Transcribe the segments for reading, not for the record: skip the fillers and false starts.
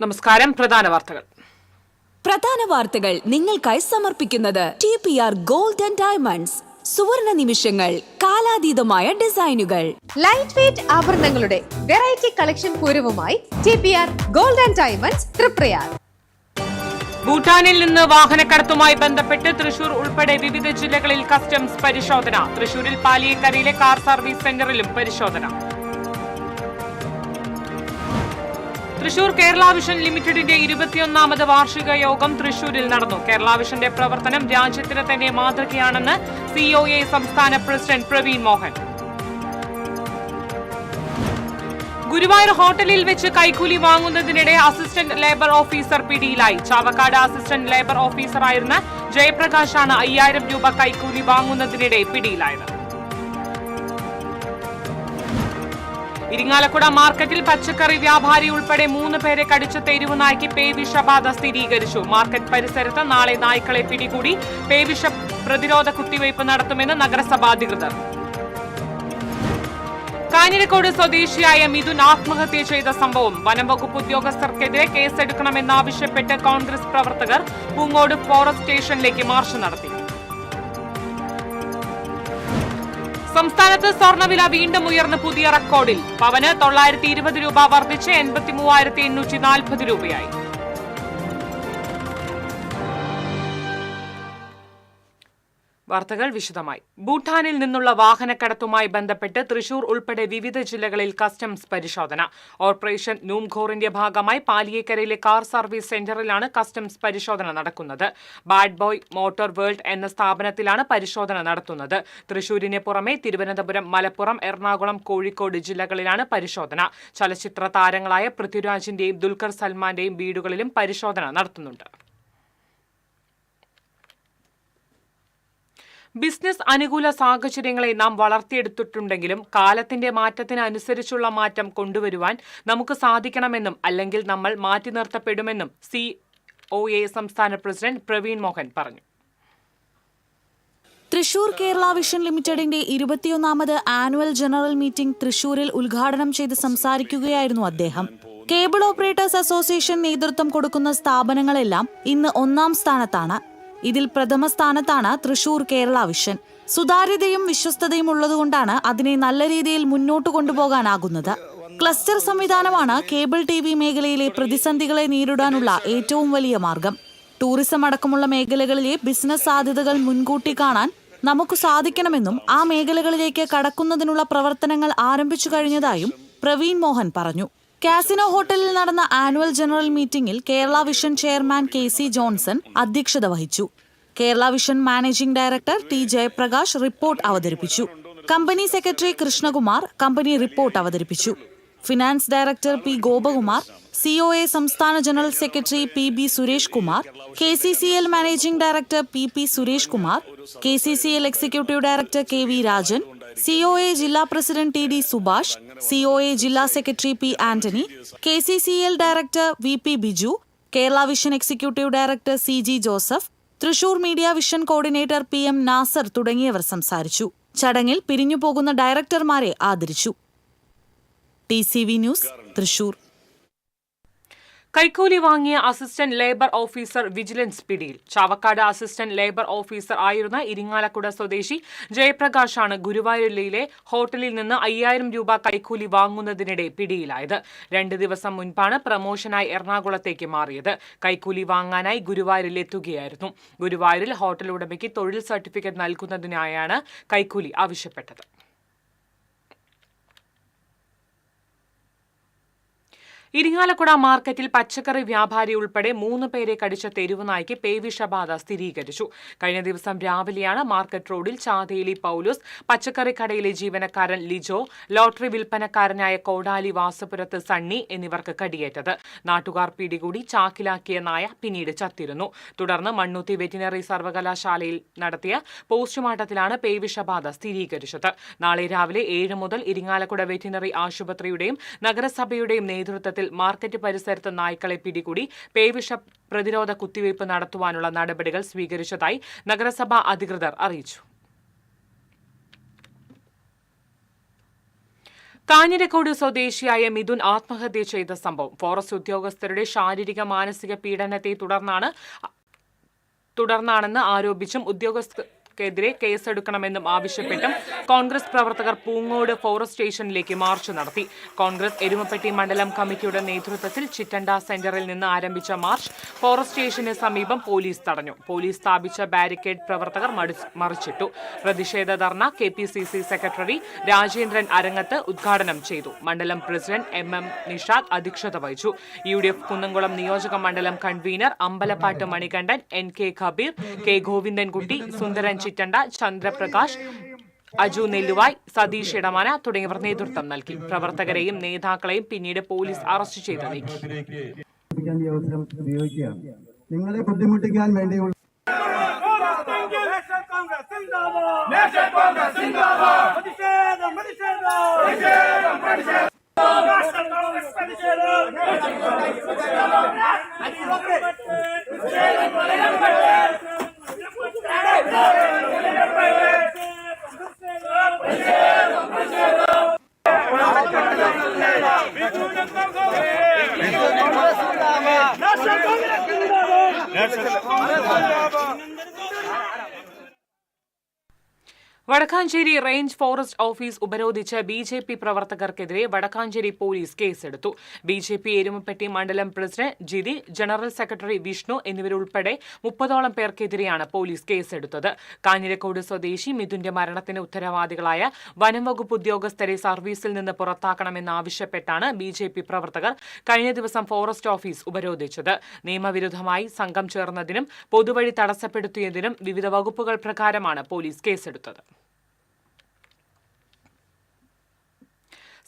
നമസ്കാരം. പ്രധാന വാർത്തകൾ നിങ്ങൾക്കായി സമർപ്പിക്കുന്നത് TPR Gold and Diamonds. സുവർണ നിമിഷങ്ങൾ, കാലാതീതമായ ഡിസൈനുകൾ. ലൈറ്റ് വെയ്റ്റ് ആഭരണങ്ങളുടെ വെറൈറ്റി കളക്ഷൻ പൂരവുമായി TPR Gold and Diamonds Triprayar. ഭൂട്ടാനിൽ നിന്ന് വാഹനക്കടത്തുമായി ബന്ധപ്പെട്ട് തൃശൂർ ഉൾപ്പെടെ വിവിധ ജില്ലകളിൽ കസ്റ്റംസ് പരിശോധന. തൃശൂരിൽ പാലിയേക്കരയിലെ കാർ സർവീസ് സെന്ററിലും പരിശോധന. തൃശൂർ കേരള വിഷൻ ലിമിറ്റഡിന്റെ 21ാമത് വാർഷിക യോഗം തൃശൂരിൽ നടന്നു. കേരള വിഷന്റെ പ്രവർത്തനം രാജ്യത്തിന് തന്നെ മാതൃകയാണെന്ന് COA സംസ്ഥാന പ്രസിഡന്റ് പ്രവീൺ മോഹൻ. ഗുരുവായൂർ ഹോട്ടലിൽ വെച്ച് കൈക്കൂലി വാങ്ങുന്നതിനിടെ അസിസ്റ്റന്റ് ലേബർ ഓഫീസർ പിടിയിലായി. ചാവക്കാട് അസിസ്റ്റന്റ് ലേബർ ഓഫീസറായിരുന്ന ജയപ്രകാശാണ് 5000 രൂപ കൈക്കൂലി വാങ്ങുന്നതിനിടെ പിടിയിലായത്. ഇരിങ്ങാലക്കുട മാർക്കറ്റിൽ പച്ചക്കറി വ്യാപാരി ഉൾപ്പെടെ 3 പേരെ കടിച്ച തെരുവ് നായ്ക്ക് പേവിഷബാധ സ്ഥിരീകരിച്ചു. മാർക്കറ്റ് പരിസരത്ത് നാളെ നായ്ക്കളെ പിടികൂടി പേവിഷ പ്രതിരോധ കുത്തിവയ്പ് നടത്തുമെന്ന് നഗരസഭാ അധികൃതർ. കാഞ്ഞിരക്കോട് സ്വദേശിയായ മിഥുൻ ആത്മഹത്യ ചെയ്ത സംഭവം. വനംവകുപ്പ് ഉദ്യോഗസ്ഥർക്കെതിരെ കേസെടുക്കണമെന്നാവശ്യപ്പെട്ട് കോൺഗ്രസ് പ്രവർത്തകർ പൂങ്ങോട് ഫോറസ്റ്റ് സ്റ്റേഷനിലേക്ക് മാർച്ച് നടത്തി. സംസ്ഥാനത്ത് സ്വർണ്ണവില വീണ്ടും ഉയർന്ന് പുതിയ റെക്കോർഡിൽ. പവന് 920 രൂപ വർദ്ധിച്ച് 83,840 രൂപയായി. വാർത്തകൾ വിശദമായി. ഭൂട്ടാനിൽ നിന്നുള്ള വാഹനക്കടത്തുമായി ബന്ധപ്പെട്ട് തൃശൂർ ഉൾപ്പെടെ വിവിധ ജില്ലകളിൽ കസ്റ്റംസ് പരിശോധന. ഓപ്പറേഷൻ നൂംഘോറിന്റെ ഭാഗമായി പാലിയേക്കരയിലെ കാർ സർവീസ് സെന്ററിലാണ് കസ്റ്റംസ് പരിശോധന നടക്കുന്നത്. ബാഡ് ബോയ് മോട്ടോർ വേൾഡ് എന്ന സ്ഥാപനത്തിലാണ് പരിശോധന നടത്തുന്നത്. തൃശൂരിന് പുറമെ തിരുവനന്തപുരം, മലപ്പുറം, എറണാകുളം, കോഴിക്കോട് ജില്ലകളിലാണ് പരിശോധന. ചലച്ചിത്ര താരങ്ങളായ പൃഥ്വിരാജിന്റെയും ദുൽഖർ സൽമാന്റെയും വീടുകളിലും പരിശോധന നടത്തുന്നുണ്ട്. ബിസിനസ് അനുകൂല സാഹചര്യങ്ങളെ നാം വളർത്തിയെടുത്തിട്ടുണ്ടെങ്കിലും കാലത്തിന്റെ മാറ്റത്തിന് അനുസരിച്ചുള്ള മാറ്റം കൊണ്ടുവരുവാൻ നമുക്ക് സാധിക്കണമെന്നും അല്ലെങ്കിൽ നമ്മൾ മാറ്റി നിർത്തപ്പെടുമെന്നും COA സംസ്ഥാന പ്രസിഡന്റ് പ്രവീൺ മോഹൻ പറഞ്ഞു. തൃശൂർ കേരള വിഷൻ ലിമിറ്റഡിന്റെ 21ാമത് ആനുവൽ ജനറൽ മീറ്റിംഗ് തൃശൂരിൽ ഉദ്ഘാടനം ചെയ്ത് സംസാരിക്കുകയായിരുന്നു അദ്ദേഹം. കേബിൾ ഓപ്പറേറ്റേഴ്സ് അസോസിയേഷൻ നേതൃത്വം കൊടുക്കുന്ന സ്ഥാപനങ്ങളെല്ലാം ഇന്ന് 1ാം സ്ഥാനത്താണ്. ഇതിൽ പ്രഥമ സ്ഥാനത്താണ് തൃശൂർ കേരള വിഷൻ. സുതാര്യതയും വിശ്വസ്തതയും ഉള്ളതുകൊണ്ടാണ് അതിനെ നല്ല രീതിയിൽ മുന്നോട്ട് കൊണ്ടുപോകാനാകുന്നത്. ക്ലസ്റ്റർ സംവിധാനമാണ് കേബിൾ TV മേഖലയിലെ പ്രതിസന്ധികളെ നേരിടാനുള്ള ഏറ്റവും വലിയ മാർഗം. ടൂറിസം അടക്കമുള്ള മേഖലകളിലെ ബിസിനസ് സാധ്യതകൾ മുൻകൂട്ടി കാണാൻ നമുക്ക് സാധിക്കണമെന്നും ആ മേഖലകളിലേക്ക് കടക്കുന്നതിനുള്ള പ്രവർത്തനങ്ങൾ ആരംഭിച്ചു കഴിഞ്ഞതായും പ്രവീൺ മോഹൻ പറഞ്ഞു. കാസിനോ ഹോട്ടലിൽ നടന്ന ആനുവൽ ജനറൽ മീറ്റിംഗിൽ Kerala vision chairman KC Johnson അധ്യക്ഷത വഹിച്ചു. Kerala vision managing director T Jayaprakash report അവതരിപ്പിച്ചു. Company secretary Krishnakumar company report അവതരിപ്പിച്ചു. Finance director P Gopakumar, COA സംസ്ഥാന general secretary PB Suresh Kumar, KCCL managing director PP Suresh Kumar, KCCL executive director KV Rajan, COA ജില്ലാ president TD Subhash, COA ജില്ലാ secretary P Antony, KCCL director VP Biju, Kerala vision executive director CG Joseph, Thrissur media vision coordinator PM Nasar തുടങ്ങിയവർ സംസാരിച്ചു. ചടങ്ങിൽ പിരിഞ്ഞുപോകുന്ന ഡയറക്ടർമാരെ ആദരിച്ചു. TCV news, Thrissur. കൈക്കൂലി വാങ്ങിയ assistant labour officer vigilance പിടിയിൽ. Chavakkad assistant labour officer ആയിരുന്ന ഇരിങ്ങാലക്കുട സ്വദേശി ജയപ്രകാശാണ് ഗുരുവായൂരിലെ ഹോട്ടലിൽ നിന്ന് 5000 രൂപ കൈക്കൂലി വാങ്ങുന്നതിനിടെ പിടിയിലായത്. 2 ദിവസം മുൻപാണ് പ്രമോഷനായി എറണാകുളത്തേക്ക് മാറിയത്. കൈക്കൂലി വാങ്ങാനായി ഗുരുവായൂരിൽ എത്തുകയായിരുന്നു. ഗുരുവായൂരിൽ ഹോട്ടൽ ഉടമയ്ക്ക് തൊഴിൽ സർട്ടിഫിക്കറ്റ് നൽകുന്നതിനായാണ് കൈക്കൂലി ആവശ്യപ്പെട്ടത്. ഇരിങ്ങാലക്കുട മാർക്കറ്റിൽ പച്ചക്കറി വ്യാപാരി ഉൾപ്പെടെ 3 പേരെ കടിച്ച തെരുവ് നായ്ക്ക് പേവിഷബാധ സ്ഥിരീകരിച്ചു. കഴിഞ്ഞ ദിവസം രാവിലെയാണ് മാർക്കറ്റ് റോഡിൽ ചാതേലി പൗലോസ്, പച്ചക്കറി കടയിലെ ജീവനക്കാരൻ ലിജോ, ലോട്ടറി വിൽപ്പനക്കാരനായ കോടാലി വാസപുരത്ത് സണ്ണി എന്നിവർക്ക് കടിയേറ്റത്. നാട്ടുകാർ പിടികൂടി ചാക്കിലാക്കിയ നായ പിന്നീട് ചത്തിരുന്നു. തുടർന്ന് മണ്ണുത്തി വെറ്റിനറി സർവകലാശാലയിൽ നടത്തിയ പോസ്റ്റ്മോർട്ടത്തിലാണ് പേവിഷബാധ സ്ഥിരീകരിച്ചത്. നാളെ രാവിലെ 7 മുതൽ ഇരിങ്ങാലക്കുട വെറ്റിനറി ആശുപത്രിയുടെയും നഗരസഭയുടെയും നേതൃത്വത്തിൽ മാർക്കറ്റ് പരിസരത്ത് നായ്ക്കളെ പിടികൂടി പേവിഷ പ്രതിരോധ കുത്തിവയ്പ് നടത്തുവാനുള്ള നടപടികൾ സ്വീകരിച്ചതായി നഗരസഭാ അധികൃതർ അറിയിച്ചു. കാഞ്ഞിരക്കോട് സ്വദേശിയായ മിഥുൻ ആത്മഹത്യ ചെയ്ത സംഭവം ഫോറസ്റ്റ് ഉദ്യോഗസ്ഥരുടെ ശാരീരിക മാനസിക പീഡനത്തെ തുടർന്നാണെന്ന് ആരോപിച്ചും ഉദ്യോഗസ്ഥർക്കെതിരെ കേസെടുക്കണമെന്നും ആവശ്യപ്പെട്ടും കോൺഗ്രസ് പ്രവർത്തകർ പൂങ്ങോട് ഫോറസ്റ്റ് സ്റ്റേഷനിലേക്ക് മാർച്ച് നടത്തി. കോൺഗ്രസ് എരുമപ്പെട്ടി മണ്ഡലം കമ്മിറ്റിയുടെ നേതൃത്വത്തിൽ ചിറ്റണ്ട സെന്ററിൽ നിന്ന് ആരംഭിച്ച മാർച്ച് ഫോറസ്റ്റ് സ്റ്റേഷന് സമീപം പോലീസ് തടഞ്ഞു. പോലീസ് സ്ഥാപിച്ച ബാരിക്കേഡ് പ്രവർത്തകർ മറിച്ചിട്ടു. പ്രതിഷേധ ധർണ KPCC സെക്രട്ടറി രാജേന്ദ്രൻ അരങ്ങത്ത് ഉദ്ഘാടനം ചെയ്തു. മണ്ഡലം പ്രസിഡന്റ് MM നിഷാദ് അധ്യക്ഷത വഹിച്ചു. UDF കുന്നംകുളം നിയോജക മണ്ഡലം convener Ambalappattu Manikandan, NK Kabeer, K Govindankutty, Sundaran Chittanda, Chandraprakash, Aju Nelluvai, Satheesh Edamana തുടങ്ങിയവർ നേതൃത്വം നൽകി. പ്രവർത്തകരെയും നേതാക്കളെയും പിന്നീട് പോലീസ് അറസ്റ്റ് ചെയ്ത് നീക്കി. നിങ്ങളെ ബുദ്ധിമുട്ടിക്കാൻ വേണ്ടിയുള്ള വടക്കാഞ്ചേരി റേഞ്ച് ഫോറസ്റ്റ് ഓഫീസ് ഉപരോധിച്ച് BJP പ്രവർത്തകർക്കെതിരെ വടക്കാഞ്ചേരി പോലീസ് കേസെടുത്തു. BJP എരുമപ്പെട്ടി മണ്ഡലം president Jithi, general secretary Vishnu എന്നിവരുൾപ്പെടെ 30ഓളം പേർക്കെതിരെയാണ് പോലീസ് കേസെടുത്തത്. കാഞ്ഞിരക്കോട് സ്വദേശി മിഥുന്റെ മരണത്തിന് ഉത്തരവാദികളായ വനം വകുപ്പ് ഉദ്യോഗസ്ഥരെ സർവീസിൽ നിന്ന് പുറത്താക്കണമെന്നാവശ്യപ്പെട്ടാണ് BJP പ്രവർത്തകർ കഴിഞ്ഞ ദിവസം ഫോറസ്റ്റ് ഓഫീസ് ഉപരോധിച്ചത്. നിയമവിരുദ്ധമായി സംഘം ചേർന്നതിനും പൊതുവഴി തടസ്സപ്പെടുത്തിയതിനും വിവിധ വകുപ്പുകൾ പ്രകാരമാണ് പോലീസ് കേസെടുത്തത്.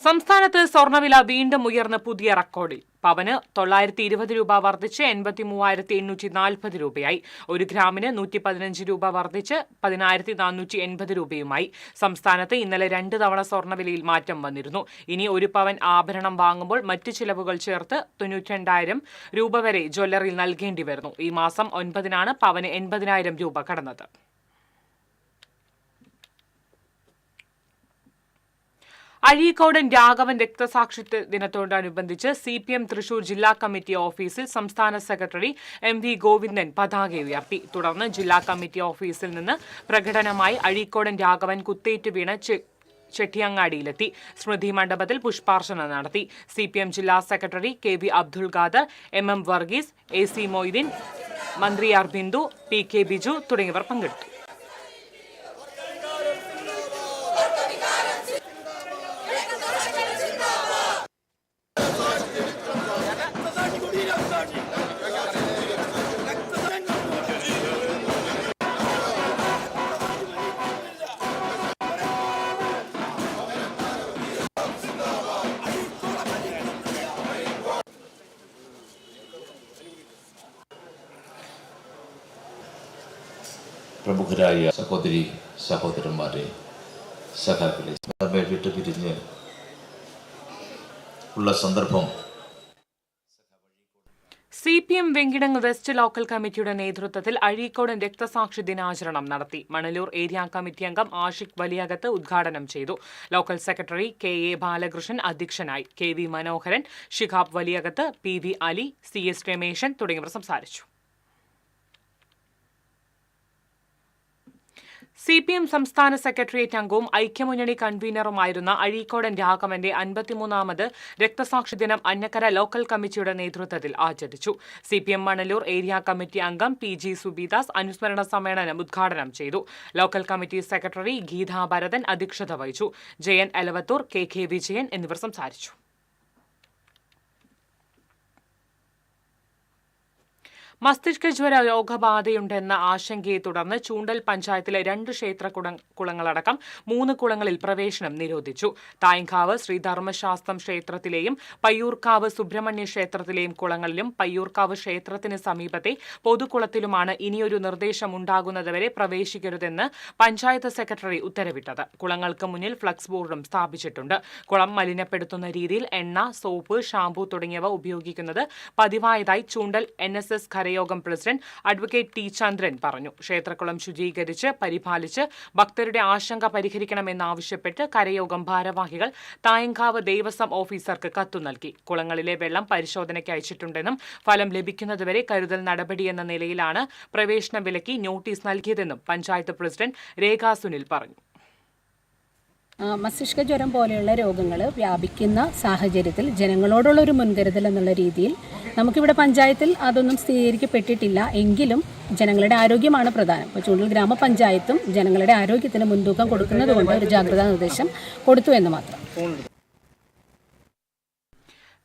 സംസ്ഥാനത്ത് സ്വർണ്ണവില വീണ്ടും ഉയർന്ന് പുതിയ റെക്കോർഡിൽ. പവന് 920 രൂപ വർദ്ധിച്ച് 83,840 രൂപയായി. 1 ഗ്രാമിന് 115 രൂപ വർദ്ധിച്ച് 10,480 രൂപയുമായി. സംസ്ഥാനത്ത് ഇന്നലെ 2 തവണ സ്വർണ്ണവിലയിൽ മാറ്റം വന്നിരുന്നു. ഇനി 1 പവൻ ആഭരണം വാങ്ങുമ്പോൾ മറ്റ് ചിലവുകൾ ചേർത്ത് 92,000 രൂപ വരെ ജ്വല്ലറിയിൽ നൽകേണ്ടി വരുന്നു. ഈ മാസം 9-നാണ് പവന് 80,000 രൂപ കടന്നത്. അഴീക്കോടൻ രാഘവൻ രക്തസാക്ഷിത്വ ദിനത്തോടനുബന്ധിച്ച് CPM തൃശൂർ ജില്ലാ കമ്മിറ്റി ഓഫീസിൽ സംസ്ഥാന സെക്രട്ടറി MV ഗോവിന്ദൻ പതാക ഉയർത്തി. തുടർന്ന് ജില്ലാ കമ്മിറ്റി ഓഫീസിൽ നിന്ന് പ്രകടനമായി അഴീക്കോടൻ രാഘവൻ കുത്തേറ്റ് വീണ ചെട്ടിയങ്ങാടിയിലെത്തി. സ്മൃതി മണ്ഡപത്തിൽ പുഷ്പാർച്ചന നടത്തി. CPM ജില്ലാ secretary KV Abdul Khader, MM Varghese, AC Moideen, മന്ത്രി R ബിന്ദു, PK ബിജു തുടങ്ങിയവർ പങ്കെടുത്തു. പ്രമുഖരായ സഹോദരി സഹോദരന്മാരെ, സഖാക്കളെ, നമ്മെ വിട്ടുപിരിഞ്ഞ് ഉള്ള സന്ദർഭം CPM വെങ്കിടങ്ങ് വെസ്റ്റ് ലോക്കൽ കമ്മിറ്റിയുടെ നേതൃത്വത്തിൽ അഴീക്കോടൻ രക്തസാക്ഷി ദിനാചരണം നടത്തി. മണലൂർ ഏരിയ കമ്മിറ്റി അംഗം ആഷിഖ് വലിയകത്ത് ഉദ്ഘാടനം ചെയ്തു. ലോക്കൽ സെക്രട്ടറി KA ബാലകൃഷ്ണൻ അധ്യക്ഷനായി. KV മനോഹരൻ, ഷിഹാബ് വലിയകത്ത്, PV അലി, CS രമേശൻ തുടങ്ങിയവർ സംസാരിച്ചു. CPM സംസ്ഥാന സെക്രട്ടേറിയറ്റ് അംഗവും ഐക്യമുന്നണി കൺവീനറുമായിരുന്ന അഴീക്കോടൻ രാഘവന്റെ 53ാമത് രക്തസാക്ഷി ദിനം അന്നക്കര ലോക്കൽ കമ്മിറ്റിയുടെ നേതൃത്വത്തിൽ ആചരിച്ചു. CPM മണലൂർ ഏരിയ കമ്മിറ്റി അംഗം PG സുബിദാസ് അനുസ്മരണ സമ്മേളനം ഉദ്ഘാടനം ചെയ്തു. Local committee secretary Geetha Bharathan അധ്യക്ഷത വഹിച്ചു. ജയൻ എലവത്തൂർ, KK വിജയൻ എന്നിവർ സംസാരിച്ചു. മസ്തിഷ്ക ജ്വര രോഗബാധയുണ്ടെന്ന ആശങ്കയെ തുടർന്ന് ചൂണ്ടൽ പഞ്ചായത്തിലെ 2 ക്ഷേത്ര കുളങ്ങളടക്കം 3 കുളങ്ങളിൽ പ്രവേശനം നിരോധിച്ചു. തായങ്കാവ് ശ്രീധർമ്മശാസ്ത്രം ക്ഷേത്രത്തിലെയും പയ്യൂർക്കാവ് സുബ്രഹ്മണ്യ ക്ഷേത്രത്തിലെയും കുളങ്ങളിലും പയ്യൂർക്കാവ് ക്ഷേത്രത്തിന് സമീപത്തെ പൊതുകുളത്തിലുമാണ് ഇനിയൊരു നിർദ്ദേശം ഉണ്ടാകുന്നതുവരെ പ്രവേശിക്കരുതെന്ന് പഞ്ചായത്ത് സെക്രട്ടറി ഉത്തരവിട്ടത്. കുളങ്ങൾക്ക് മുന്നിൽ ഫ്ലക്സ് ബോർഡും സ്ഥാപിച്ചിട്ടുണ്ട്. കുളം മലിനപ്പെടുത്തുന്ന രീതിയിൽ എണ്ണ, സോപ്പ്, ഷാംപൂ തുടങ്ങിയവ ഉപയോഗിക്കുന്നത് പതിവായതായി ചൂണ്ടൽ NSS കരയോഗം പ്രസിഡന്റ് അഡ്വക്കേറ്റ് ടി ചന്ദ്രൻ പറഞ്ഞു. ക്ഷേത്രക്കുളം ശുചീകരിച്ച് പരിപാലിച്ച് ഭക്തരുടെ ആശങ്ക പരിഹരിക്കണമെന്നാവശ്യപ്പെട്ട് കരയോഗം ഭാരവാഹികൾ തായങ്കാവ് ദേവസ്വം ഓഫീസർക്ക് കത്തു നൽകി. കുളങ്ങളിലെ വെള്ളം പരിശോധനയ്ക്ക് അയച്ചിട്ടുണ്ടെന്നും ഫലം ലഭിക്കുന്നതുവരെ കരുതൽ നടപടിയെന്ന നിലയിലാണ് പ്രവേശന വിലക്കി നോട്ടീസ് നൽകിയതെന്നും പഞ്ചായത്ത് പ്രസിഡന്റ് രേഖാ സുനിൽ പറഞ്ഞു. മസ്തിഷ്ക ജ്വരം പോലെയുള്ള രോഗങ്ങൾ വ്യാപിക്കുന്ന സാഹചര്യത്തിൽ ജനങ്ങളോടുള്ള ഒരു മുൻകരുതൽ എന്നുള്ള രീതിയിൽ നമുക്കിവിടെ പഞ്ചായത്തിൽ അതൊന്നും സ്ഥിരീകരിക്കപ്പെട്ടിട്ടില്ല. എങ്കിലും ജനങ്ങളുടെ ആരോഗ്യമാണ് പ്രധാനം. ഇപ്പോൾ ചൂണ്ടൽ ഗ്രാമപഞ്ചായത്തും ജനങ്ങളുടെ ആരോഗ്യത്തിന് മുൻതൂക്കം കൊടുക്കുന്നതുകൊണ്ട് ഒരു ജാഗ്രതാ നിർദ്ദേശം കൊടുത്തു എന്ന് മാത്രം.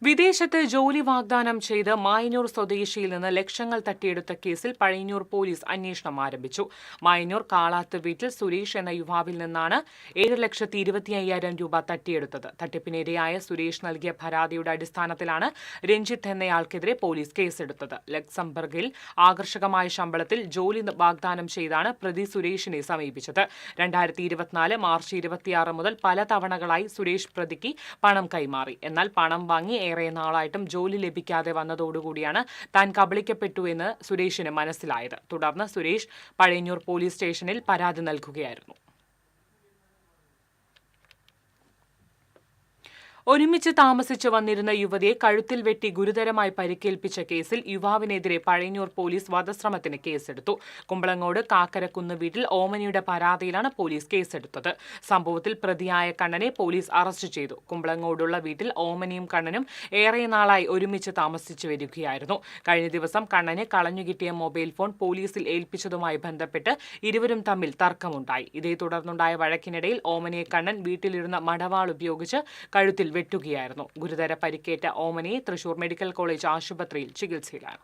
വിദേശത്ത് ജോലി വാഗ്ദാനം ചെയ്ത് മായന്നൂർ സ്വദേശിയിൽ നിന്ന് ലക്ഷങ്ങൾ തട്ടിയെടുത്ത കേസിൽ പഴയന്നൂർ പോലീസ് അന്വേഷണം ആരംഭിച്ചു. മായന്നൂർ കാളാത്ത് വീട്ടിൽ സുരേഷ് എന്ന യുവാവിൽ നിന്നാണ് 7,25,000 രൂപ തട്ടിയെടുത്തത്. തട്ടിപ്പിനിരയായ സുരേഷ് നൽകിയ പരാതിയുടെ അടിസ്ഥാനത്തിലാണ് രഞ്ജിത്ത് എന്നയാൾക്കെതിരെ പോലീസ് കേസെടുത്തത്. ലക്സംബർഗിൽ ആകർഷകമായ ശമ്പളത്തിൽ ജോലി വാഗ്ദാനം ചെയ്താണ് പ്രതി സുരേഷിനെ സമീപിച്ചത്. 2024 മാർച്ച് 26 മുതൽ പല തവണകളായി സുരേഷ് പ്രതിക്ക് പണം കൈമാറി. എന്നാൽ പണം വാങ്ങി ഏറെ നാളായിട്ടും ജോലി ലഭിക്കാതെ വന്നതോടുകൂടിയാണ് താൻ കബളിക്കപ്പെട്ടു എന്ന് സുരേഷിന് മനസ്സിലായത്. തുടർന്ന് സുരേഷ് പഴയന്നൂർ പോലീസ് സ്റ്റേഷനിൽ പരാതി നൽകുകയായിരുന്നു. ഒരുമിച്ച് താമസിച്ചു വന്നിരുന്ന യുവതിയെ കഴുത്തിൽ വെട്ടി ഗുരുതരമായി പരിക്കേൽപ്പിച്ച കേസിൽ യുവാവിനെതിരെ പഴയന്നൂർ പോലീസ് വധശ്രമത്തിന് കേസെടുത്തു. കുമ്പളങ്ങോട് കാക്കരക്കുന്ന് വീട്ടിൽ ഓമനിയുടെ പരാതിയിലാണ് പോലീസ് കേസെടുത്തത്. സംഭവത്തിൽ പ്രതിയായ കണ്ണനെ പോലീസ് അറസ്റ്റ് ചെയ്തു. കുമ്പളങ്ങോടുള്ള വീട്ടിൽ ഓമനിയും കണ്ണനും ഏറെ നാളായി ഒരുമിച്ച് താമസിച്ചു വരികയായിരുന്നു. കഴിഞ്ഞ ദിവസം കണ്ണന് കളഞ്ഞുകിട്ടിയ മൊബൈൽ ഫോൺ പോലീസിൽ ഏൽപ്പിച്ചതുമായി ബന്ധപ്പെട്ട് ഇരുവരും തമ്മിൽ തർക്കമുണ്ടായി. ഇതേ തുടർന്നുണ്ടായ വഴക്കിനിടയിൽ ഓമനിയെ കണ്ണൻ വീട്ടിലിരുന്ന മടവാൾ ഉപയോഗിച്ച് കഴുത്തിൽ വെട്ടുകയായിരുന്നു. ഗുരുതര പരിക്കേറ്റ ഓമനിയെ തൃശൂർ മെഡിക്കൽ കോളേജ് ആശുപത്രിയിൽ ചികിത്സയിലാണ്.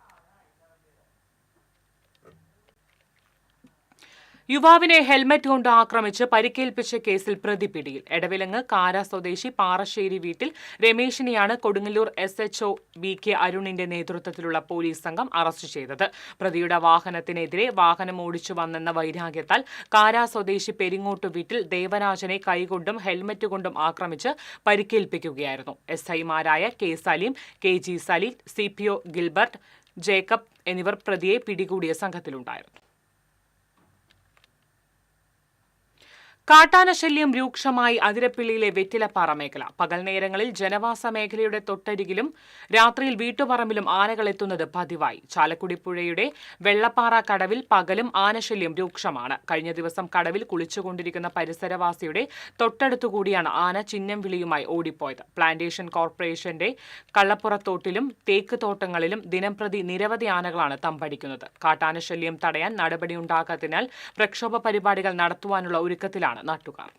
യുവാവിനെ ഹെൽമറ്റ് കൊണ്ട് ആക്രമിച്ച് പരിക്കേൽപ്പിച്ച കേസിൽ പ്രതി പിടിയിൽ. എടവിലങ്ങ് കാര സ്വദേശി പാറശ്ശേരി വീട്ടിൽ രമേശിനെയാണ് കൊടുങ്ങല്ലൂർ SHO BK അരുണിന്റെ നേതൃത്വത്തിലുള്ള പോലീസ് സംഘം അറസ്റ്റ് ചെയ്തത്. പ്രതിയുടെ വാഹനത്തിനെതിരെ വാഹനം ഓടിച്ചു വന്നെന്ന വൈരാഗ്യത്താൽ കാര സ്വദേശി പെരിങ്ങോട്ട് വീട്ടിൽ ദേവരാജനെ കൈകൊണ്ടും ഹെൽമറ്റ് കൊണ്ടും ആക്രമിച്ച് പരിക്കേൽപ്പിക്കുകയായിരുന്നു. SIമാരായ K Saleem, KG Saleel, CPO Gilbert, Jacob എന്നിവർ പ്രതിയെ പിടികൂടിയ സംഘത്തിലുണ്ടായിരുന്നു. കാട്ടാനശല്യം രൂക്ഷമായി അതിരപ്പിള്ളിയിലെ വെറ്റിലപ്പാറ മേഖല. പകൽ നേരങ്ങളിൽ ജനവാസ മേഖലയുടെ തൊട്ടരികിലും രാത്രിയിൽ വീട്ടുപറമ്പിലും ആനകൾ എത്തുന്നത് പതിവായി. ചാലക്കുടി പുഴയുടെ വെള്ളപ്പാറ കടവിൽ പകലും ആനശല്യം രൂക്ഷമാണ്. കഴിഞ്ഞ ദിവസം കടവിൽ കുളിച്ചുകൊണ്ടിരിക്കുന്ന പരിസരവാസിയുടെ തൊട്ടടുത്തുകൂടിയാണ് ആന ചിഹ്നം വിളിയുമായി ഓടിപ്പോയത്. പ്ലാന്റേഷൻ കോർപ്പറേഷന്റെ കള്ളപ്പുറത്തോട്ടിലും തേക്ക് തോട്ടങ്ങളിലും ദിനംപ്രതി നിരവധി ആനകളാണ് തമ്പടിക്കുന്നത്. കാട്ടാനശല്യം തടയാൻ നടപടിയുണ്ടാകാത്തതിനാൽ പ്രക്ഷോഭ പരിപാടികൾ നടത്തുവാനുള്ള ഒരുക്കത്തിലാണ് നാട്ടുകാർ.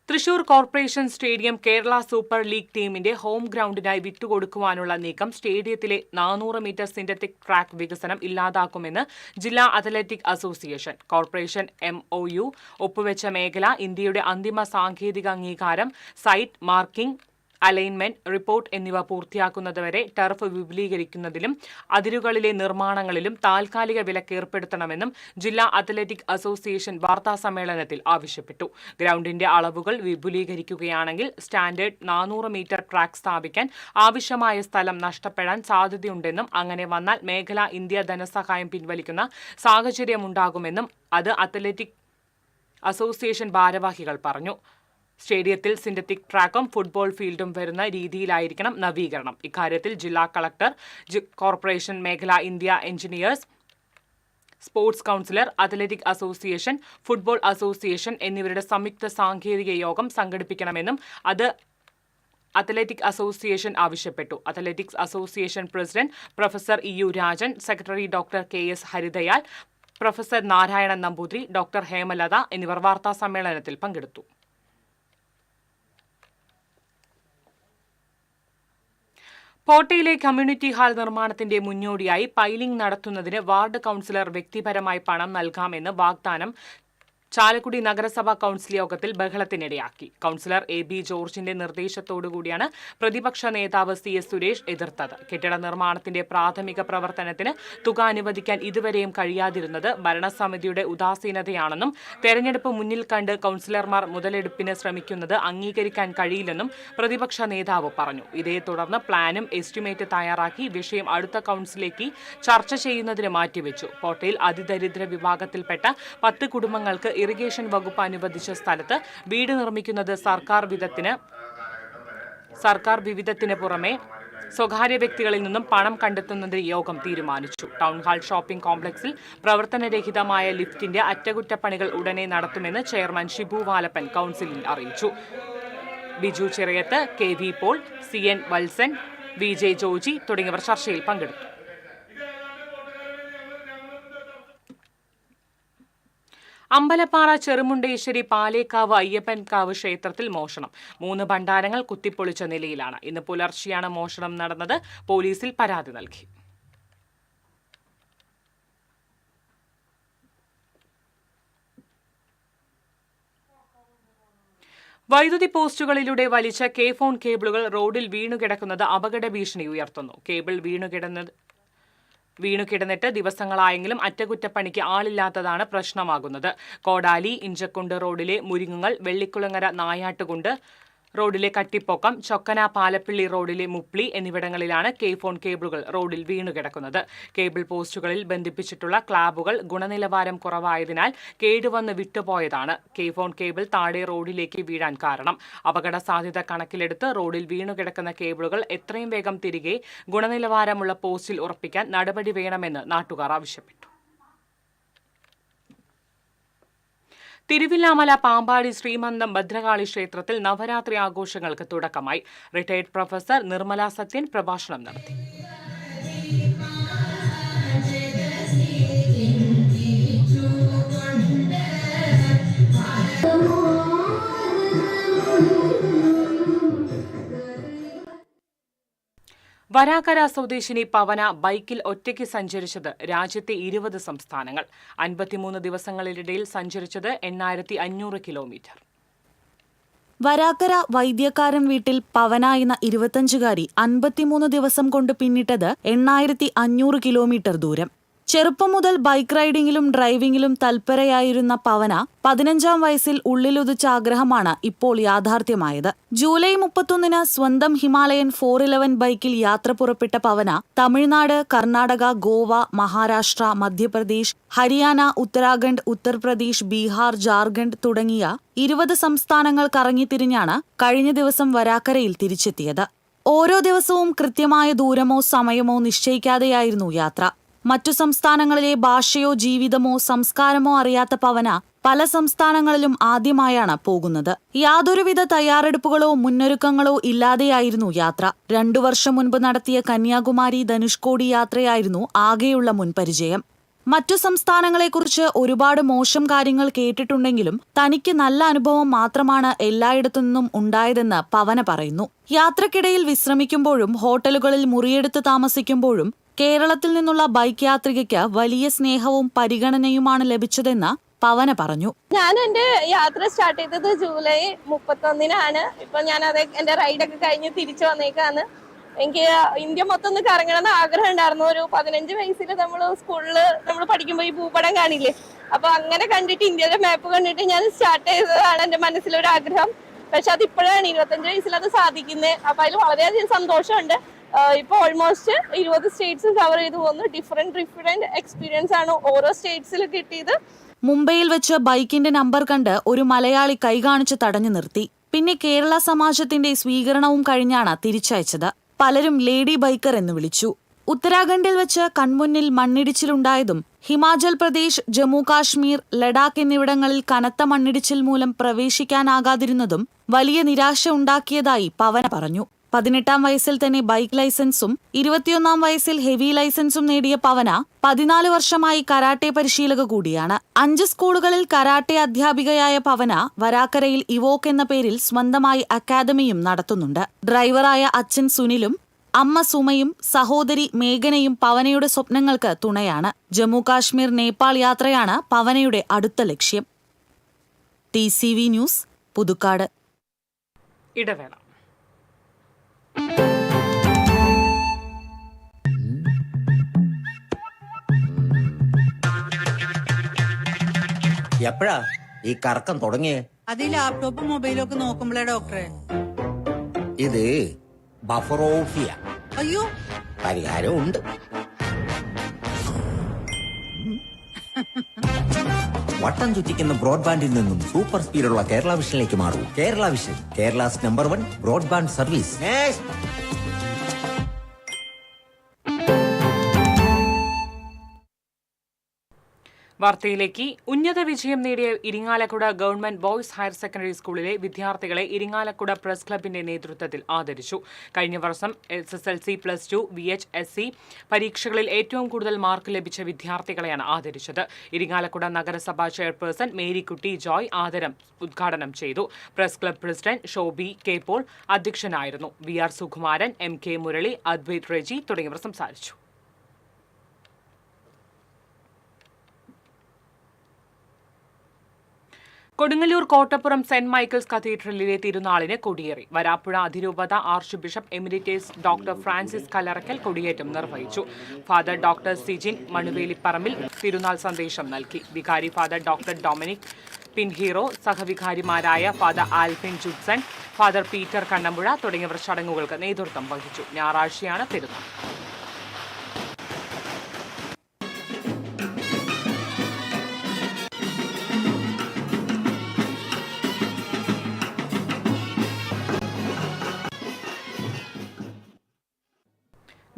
Thrissur corporation stadium Kerala super league ടീമിന്റെ ഹോം ഗ്രൗണ്ടിനായി വിട്ടുകൊടുക്കുവാനുള്ള നീക്കം സ്റ്റേഡിയത്തിലെ 400 മീറ്റർ സിന്തറ്റിക് ട്രാക്ക് വികസനം ഇല്ലാതാക്കുമെന്ന് ജില്ലാ അത്ലറ്റിക് അസോസിയേഷൻ. കോർപ്പറേഷൻ MOU ഒപ്പുവെച്ച മേഖല ഇന്ത്യയുടെ അന്തിമ സാങ്കേതിക അംഗീകാരം, സൈറ്റ് മാർക്കിംഗ്, അലൈൻമെന്റ് റിപ്പോർട്ട് എന്നിവ പൂർത്തിയാക്കുന്നതുവരെ ടർഫ് വിപുലീകരിക്കുന്നതിലും അതിരുകളിലെ നിർമ്മാണങ്ങളിലും താൽക്കാലിക വിലക്ക് ഏർപ്പെടുത്തണമെന്നും ജില്ലാ അത്ലറ്റിക് അസോസിയേഷൻ വാർത്താസമ്മേളനത്തിൽ ആവശ്യപ്പെട്ടു. ഗ്രൗണ്ടിന്റെ അളവുകൾ വിപുലീകരിക്കുകയാണെങ്കിൽ സ്റ്റാൻഡേർഡ് 400 മീറ്റർ ട്രാക്ക് സ്ഥാപിക്കാൻ ആവശ്യമായ സ്ഥലം നഷ്ടപ്പെടാൻ സാധ്യതയുണ്ടെന്നും അങ്ങനെ വന്നാൽ മേഖല ഇന്ത്യ ധനസഹായം പിൻവലിക്കുന്ന സാഹചര്യമുണ്ടാകുമെന്നും അത് അത്ലറ്റിക് അസോസിയേഷൻ ഭാരവാഹികൾ പറഞ്ഞു. സ്റ്റേഡിയത്തിൽ സിന്തറ്റിക് ട്രാക്കും ഫുട്ബോൾ ഫീൽഡും വരുന്ന രീതിയിലായിരിക്കണം നവീകരണം. ഇക്കാര്യത്തിൽ ജില്ലാ കളക്ടർ, കോർപ്പറേഷൻ മേഖല India engineers, sports councillor, athletic association, football association എന്നിവരുടെ സംയുക്ത സാങ്കേതിക യോഗം സംഘടിപ്പിക്കണമെന്നും അത് അത്ലറ്റിക് അസോസിയേഷൻ ആവശ്യപ്പെട്ടു. Athletics association president professor EU Rajan, secretary doctor KS Haridayal, professor Narayanan Namboothiri, doctor Hemalatha എന്നിവർ വാർത്താസമ്മേളനത്തിൽ പങ്കെടുത്തു. കോട്ടയിലെ കമ്മ്യൂണിറ്റി ഹാൾ നിർമ്മാണത്തിന്റെ മുന്നോടിയായി പൈലിംഗ് നടത്തുന്നതിന് വാർഡ് കൗൺസിലർ വ്യക്തിപരമായി പണം നൽകാമെന്ന് വാഗ്ദാനം ചാലക്കുടി നഗരസഭാ കൌൺസിൽ യോഗത്തിൽ ബഹളത്തിനിടയാക്കി. കൌൺസിലർ AB ജോർജിന്റെ നിർദ്ദേശത്തോടുകൂടിയാണ് പ്രതിപക്ഷ നേതാവ് CS സുരേഷ് എതിർത്തത്. കെട്ടിട നിർമ്മാണത്തിന്റെ പ്രാഥമിക പ്രവർത്തനത്തിന് തുക അനുവദിക്കാൻ ഇതുവരെയും കഴിയാതിരുന്നത് ഭരണസമിതിയുടെ ഉദാസീനതയാണെന്നും തെരഞ്ഞെടുപ്പ് മുന്നിൽ കണ്ട് കൌൺസിലർമാർ മുതലെടുപ്പിന് ശ്രമിക്കുന്നത് അംഗീകരിക്കാൻ കഴിയില്ലെന്നും പ്രതിപക്ഷ നേതാവ് പറഞ്ഞു. ഇതേ തുടർന്ന് പ്ലാനും എസ്റ്റിമേറ്റ് തയ്യാറാക്കി വിഷയം അടുത്ത കൌൺസിലേക്ക് ചർച്ച ചെയ്യുന്നതിന് മാറ്റിവെച്ചു. കോട്ടയിൽ അതിദരിദ്ര വിഭാഗത്തിൽപ്പെട്ട 10 കുടുംബങ്ങൾക്ക് ഇറിഗേഷൻ വകുപ്പ് അനുവദിച്ച സ്ഥലത്ത് വീട് നിർമ്മിക്കുന്നത് സർക്കാർ വിവിധത്തിന് പുറമെ സ്വകാര്യ വ്യക്തികളിൽ നിന്നും പണം കണ്ടെത്തുന്നതിന് യോഗം തീരുമാനിച്ചു. ടൗൺഹാൾ ഷോപ്പിംഗ് കോംപ്ലക്സിൽ പ്രവർത്തനരഹിതമായ ലിഫ്റ്റിന്റെ അറ്റകുറ്റപ്പണികൾ ഉടനെ നടത്തുമെന്ന് ചെയർമാൻ ഷിബു വാലപ്പൻ കൌൺസിലിൽ അറിയിച്ചു. Biju Chirayath, KV Paul, CN Valsan, VJ Joji തുടങ്ങിയവർ ചർച്ചയിൽ പങ്കെടുത്തു. അമ്പലപ്പാറ ചെറുമുണ്ടേശ്വരി പാലേക്കാവ് അയ്യപ്പൻകാവ് ക്ഷേത്രത്തിൽ മോഷണം. 3 ഭണ്ഡാരങ്ങൾ കുത്തിപ്പൊളിച്ച നിലയിലാണ്. ഇന്ന് പുലർച്ചെയാണ് മോഷണം നടന്നത്. പോലീസിൽ പരാതി നൽകി. വൈദ്യുതി പോസ്റ്റുകളിലൂടെ വലിച്ച ഫോൺ കേബിളുകൾ റോഡിൽ വീണുകിടക്കുന്നത് അപകട ഭീഷണി ഉയർത്തുന്നു. കേബിൾ വീണുകിടന്നിട്ട് ദിവസങ്ങളായെങ്കിലും അറ്റകുറ്റപ്പണിക്ക് ആളില്ലാത്തതാണ് പ്രശ്നമാകുന്നത്. കോടാലി, ഇഞ്ചക്കുണ്ട് റോഡിലെ മുരിങ്ങുങ്ങൾ, വെള്ളിക്കുളങ്ങര നായാട്ടുകുണ്ട് റോഡിലെ കട്ടിപ്പൊക്കം, ചൊക്കന പാലപ്പിള്ളി റോഡിലെ മുപ്ലി എന്നിവിടങ്ങളിലാണ് ഫോൺ കേബിളുകൾ റോഡിൽ വീണുകിടക്കുന്നത്. കേബിൾ പോസ്റ്റുകളിൽ ബന്ധിപ്പിച്ചിട്ടുള്ള ക്ലാബുകൾ ഗുണനിലവാരം കുറവായതിനാൽ കേടുവന്ന് വിട്ടുപോയതാണ് ഫോൺ കേബിൾ താഴെ റോഡിലേക്ക് വീഴാൻ കാരണം. അപകട സാധ്യത കണക്കിലെടുത്ത് റോഡിൽ വീണുകിടക്കുന്ന കേബിളുകൾ എത്രയും വേഗം തിരികെ ഗുണനിലവാരമുള്ള പോസ്റ്റിൽ ഉറപ്പിക്കാൻ നടപടി വേണമെന്ന് നാട്ടുകാർ ആവശ്യപ്പെട്ടു. തിരുവില്ലാമല പാമ്പാടി ശ്രീമന്തം ഭദ്രകാളി ക്ഷേത്രത്തിൽ നവരാത്രി ആഘോഷങ്ങൾക്ക് തുടക്കമായി. റിട്ടയർഡ് പ്രൊഫസർ നിർമ്മല സത്യൻ പ്രഭാഷണം നടത്തി. വരാക്കര സ്വദേശിനി പവന ബൈക്കിൽ ഒറ്റയ്ക്ക് സഞ്ചരിച്ചത് രാജ്യത്തെ 20 സംസ്ഥാനങ്ങൾ. 53 ദിവസങ്ങളിനിടയിൽ സഞ്ചരിച്ചത് 8500 കിലോമീറ്റർ. വരാക്കര വൈദ്യക്കാരൻ വീട്ടിൽ പവന എന്ന 25-കാരി 53 ദിവസം കൊണ്ട് പിന്നിട്ടത് 8500 കിലോമീറ്റർ ദൂരം. ചെറുപ്പം മുതൽ ബൈക്ക് റൈഡിംഗിലും ഡ്രൈവിംഗിലും തൽപരയായിരുന്ന പവന 15-ാം വയസ്സിൽ ഉള്ളിലുദിച്ച ആഗ്രഹമാണ് ഇപ്പോൾ യാഥാർത്ഥ്യമായത്. ജൂലൈ 31-ന് സ്വന്തം ഹിമാലയൻ 411 ബൈക്കിൽ യാത്ര പുറപ്പെട്ട പവന തമിഴ്നാട്, കർണാടക, ഗോവ, മഹാരാഷ്ട്ര, മധ്യപ്രദേശ്, ഹരിയാന, ഉത്തരാഖണ്ഡ്, ഉത്തർപ്രദേശ്, ബീഹാർ, ജാർഖണ്ഡ് തുടങ്ങിയ 20 സംസ്ഥാനങ്ങൾ കറങ്ങിത്തിരിഞ്ഞാണ് കഴിഞ്ഞ ദിവസം വരാക്കരയിൽ തിരിച്ചെത്തിയത്. ഓരോ ദിവസവും കൃത്യമായ ദൂരമോ സമയമോ നിശ്ചയിക്കാതെയായിരുന്നു യാത്ര. മറ്റു സംസ്ഥാനങ്ങളിലെ ഭാഷയോ ജീവിതമോ സംസ്കാരമോ അറിയാത്ത പവന പല സംസ്ഥാനങ്ങളിലും ആദ്യമായാണ് പോകുന്നത്. യാതൊരുവിധ തയ്യാറെടുപ്പുകളോ മുന്നൊരുക്കങ്ങളോ ഇല്ലാതെയായിരുന്നു യാത്ര. 2 വർഷം മുൻപ് നടത്തിയ കന്യാകുമാരി ധനുഷ്കോടി യാത്രയായിരുന്നു ആകെയുള്ള മുൻപരിചയം. മറ്റു സംസ്ഥാനങ്ങളെക്കുറിച്ച് ഒരുപാട് മോശം കാര്യങ്ങൾ കേട്ടിട്ടുണ്ടെങ്കിലും തനിക്ക് നല്ല അനുഭവം മാത്രമാണ് എല്ലായിടത്തു നിന്നും ഉണ്ടായതെന്ന് പവന പറയുന്നു. യാത്രക്കിടയിൽ വിശ്രമിക്കുമ്പോഴും ഹോട്ടലുകളിൽ മുറിയെടുത്ത് താമസിക്കുമ്പോഴും കേരളത്തിൽ നിന്നുള്ള ബൈക്ക് യാത്രികയ്ക്ക് വലിയ സ്നേഹവും പരിഗണനയുമാണ് ലഭിച്ചതെന്ന് പവന പറഞ്ഞു. ഞാൻ എന്റെ യാത്ര സ്റ്റാർട്ട് ചെയ്തത് ജൂലൈ 31-നാണ്. ഇപ്പൊ ഞാൻ എന്റെ റൈഡൊക്കെ കഴിഞ്ഞ് തിരിച്ചു വന്നേക്കാണ്. എനിക്ക് ഇന്ത്യ മൊത്തം ഒന്ന് കറങ്ങണമെന്ന് ആഗ്രഹം ഉണ്ടായിരുന്നു. ഒരു 15 വയസ്സിൽ നമ്മൾ പഠിക്കുമ്പോൾ ഈ ഭൂപടം കാണില്ലേ, അപ്പൊ അങ്ങനെ കണ്ടിട്ട് ഇന്ത്യയുടെ മാപ്പ് കണ്ടിട്ട് ഞാൻ സ്റ്റാർട്ട് ചെയ്തതാണ് എന്റെ മനസ്സിലൊരു ആഗ്രഹം. പക്ഷെ അത് ഇപ്പോഴാണ് 25 വയസ്സിൽ അത് സാധിക്കുന്നത്. അപ്പൊ അതിൽ വളരെയധികം സന്തോഷമുണ്ട്. ഇപ്പൊ ഓൾമോസ്റ്റ് 20 സ്റ്റേറ്റ്സ് കവർ ചെയ്തു പോകുന്നു. ഡിഫറെന്റ് എക്സ്പീരിയൻസ് ആണ് ഓരോ സ്റ്റേറ്റ്സിൽ കിട്ടിയത്. മുംബൈയിൽ വെച്ച് ബൈക്കിന്റെ നമ്പർ കണ്ട് ഒരു മലയാളി കൈകാണിച്ച് തടഞ്ഞു നിർത്തി. പിന്നെ കേരള സമാജത്തിന്റെ സ്വീകരണവും കഴിഞ്ഞാണ് തിരിച്ചയച്ചത്. പലരും ലേഡി ബൈക്കർ എന്ന് വിളിച്ചു. ഉത്തരാഖണ്ഡിൽ വെച്ച് കൺമുന്നിൽ മണ്ണിടിച്ചിലുണ്ടായതും ഹിമാചൽ പ്രദേശ്, ജമ്മു കാശ്മീർ, ലഡാക്ക് എന്നിവിടങ്ങളിൽ കനത്ത മണ്ണിടിച്ചിൽ മൂലം പ്രവേശിക്കാനാകാതിരുന്നതും വലിയ നിരാശ ഉണ്ടാക്കിയതായി പവന പറഞ്ഞു. 18-ാം വയസ്സിൽ തന്നെ ബൈക്ക് ലൈസൻസും 21-ാം വയസ്സിൽ ഹെവി ലൈസൻസും നേടിയ പവന 14 വർഷമായി കരാട്ടെ പരിശീലക കൂടിയാണ്. 5 സ്കൂളുകളിൽ കരാട്ടെ അധ്യാപികയായ പവന വരാക്കരയിൽ ഇവോക്ക് എന്ന പേരിൽ സ്വന്തമായി അക്കാദമിയും നടത്തുന്നുണ്ട്. ഡ്രൈവറായ അച്ഛൻ സുനിലും അമ്മ സുമയും സഹോദരി മേഘനയും പവനയുടെ സ്വപ്നങ്ങൾക്ക് തുണയാണ്. ജമ്മു കാശ്മീർ, നേപ്പാൾ യാത്രയാണ് പവനയുടെ അടുത്ത ലക്ഷ്യം. TCV news, Puthukkad. ഇടവേള. എപ്പോഴാ ഈ കറക്കം തുടങ്ങിയേ? അത് ഈ ലാപ്ടോപ്പും മൊബൈലും ഒക്കെ നോക്കുമ്പോഴേ ഡോക്ടറെ. ഇത് ബഫറോഫിയ. അയ്യോ, പരിഹാരം ഉണ്ട്. വട്ടം ചുറ്റിക്കുന്ന ബ്രോഡ്ബാൻഡിൽ നിന്നും സൂപ്പർ സ്പീഡുള്ള കേരള വിഷനിലേക്ക് മാറൂ. Kerala vision, Kerala's number 1 broadband service. വാർത്തയിലേക്ക്. ഉന്നത വിജയം നേടിയ Irinjalakuda government boys higher secondary സ്കൂളിലെ വിദ്യാർത്ഥികളെ ഇരിങ്ങാലക്കുട പ്രസ് ക്ലബിന്റെ നേതൃത്വത്തിൽ ആദരിച്ചു. കഴിഞ്ഞ വർഷം SSLC, +2, VHSC പരീക്ഷകളിൽ ഏറ്റവും കൂടുതൽ മാർക്ക് ലഭിച്ച വിദ്യാർത്ഥികളെയാണ് ആദരിച്ചത്. ഇരിങ്ങാലക്കുട നഗരസഭാ ചെയർപേഴ്സൺ മേരിക്കുട്ടി ജോയ് ആദരം ഉദ്ഘാടനം ചെയ്തു. Press club president Shobi K Paul അധ്യക്ഷനായിരുന്നു. VR സുകുമാരൻ, MK മുരളി, അദ്വൈത് റെജി തുടങ്ങിയവർ സംസാരിച്ചു. കൊടുങ്ങല്ലൂർ കോട്ടപ്പുറം സെന്റ് മൈക്കിൾസ് കത്തീഡ്രലിലെ തിരുനാളിന് കൊടിയേറി. വരാപ്പുഴ അതിരൂപത archbishop emeritus doctor Francis Kallarakkal കൊടിയേറ്റം നിർവഹിച്ചു. ഫാദർ ഡോക്ടർ സിജിൻ മണുവേലിപ്പറമ്പിൽ തിരുനാൾ സന്ദേശം നൽകി. വികാരി ഫാദർ ഡോക്ടർ ഡൊമിനിക് പിൻഹീറോ, സഹവികാരിമാരായ father Alphin Judson, father Peter Kannampuzha തുടങ്ങിയവർ ചടങ്ങുകൾക്ക് നേതൃത്വം വഹിച്ചു. ഞായറാഴ്ചയാണ് തിരുനാൾ.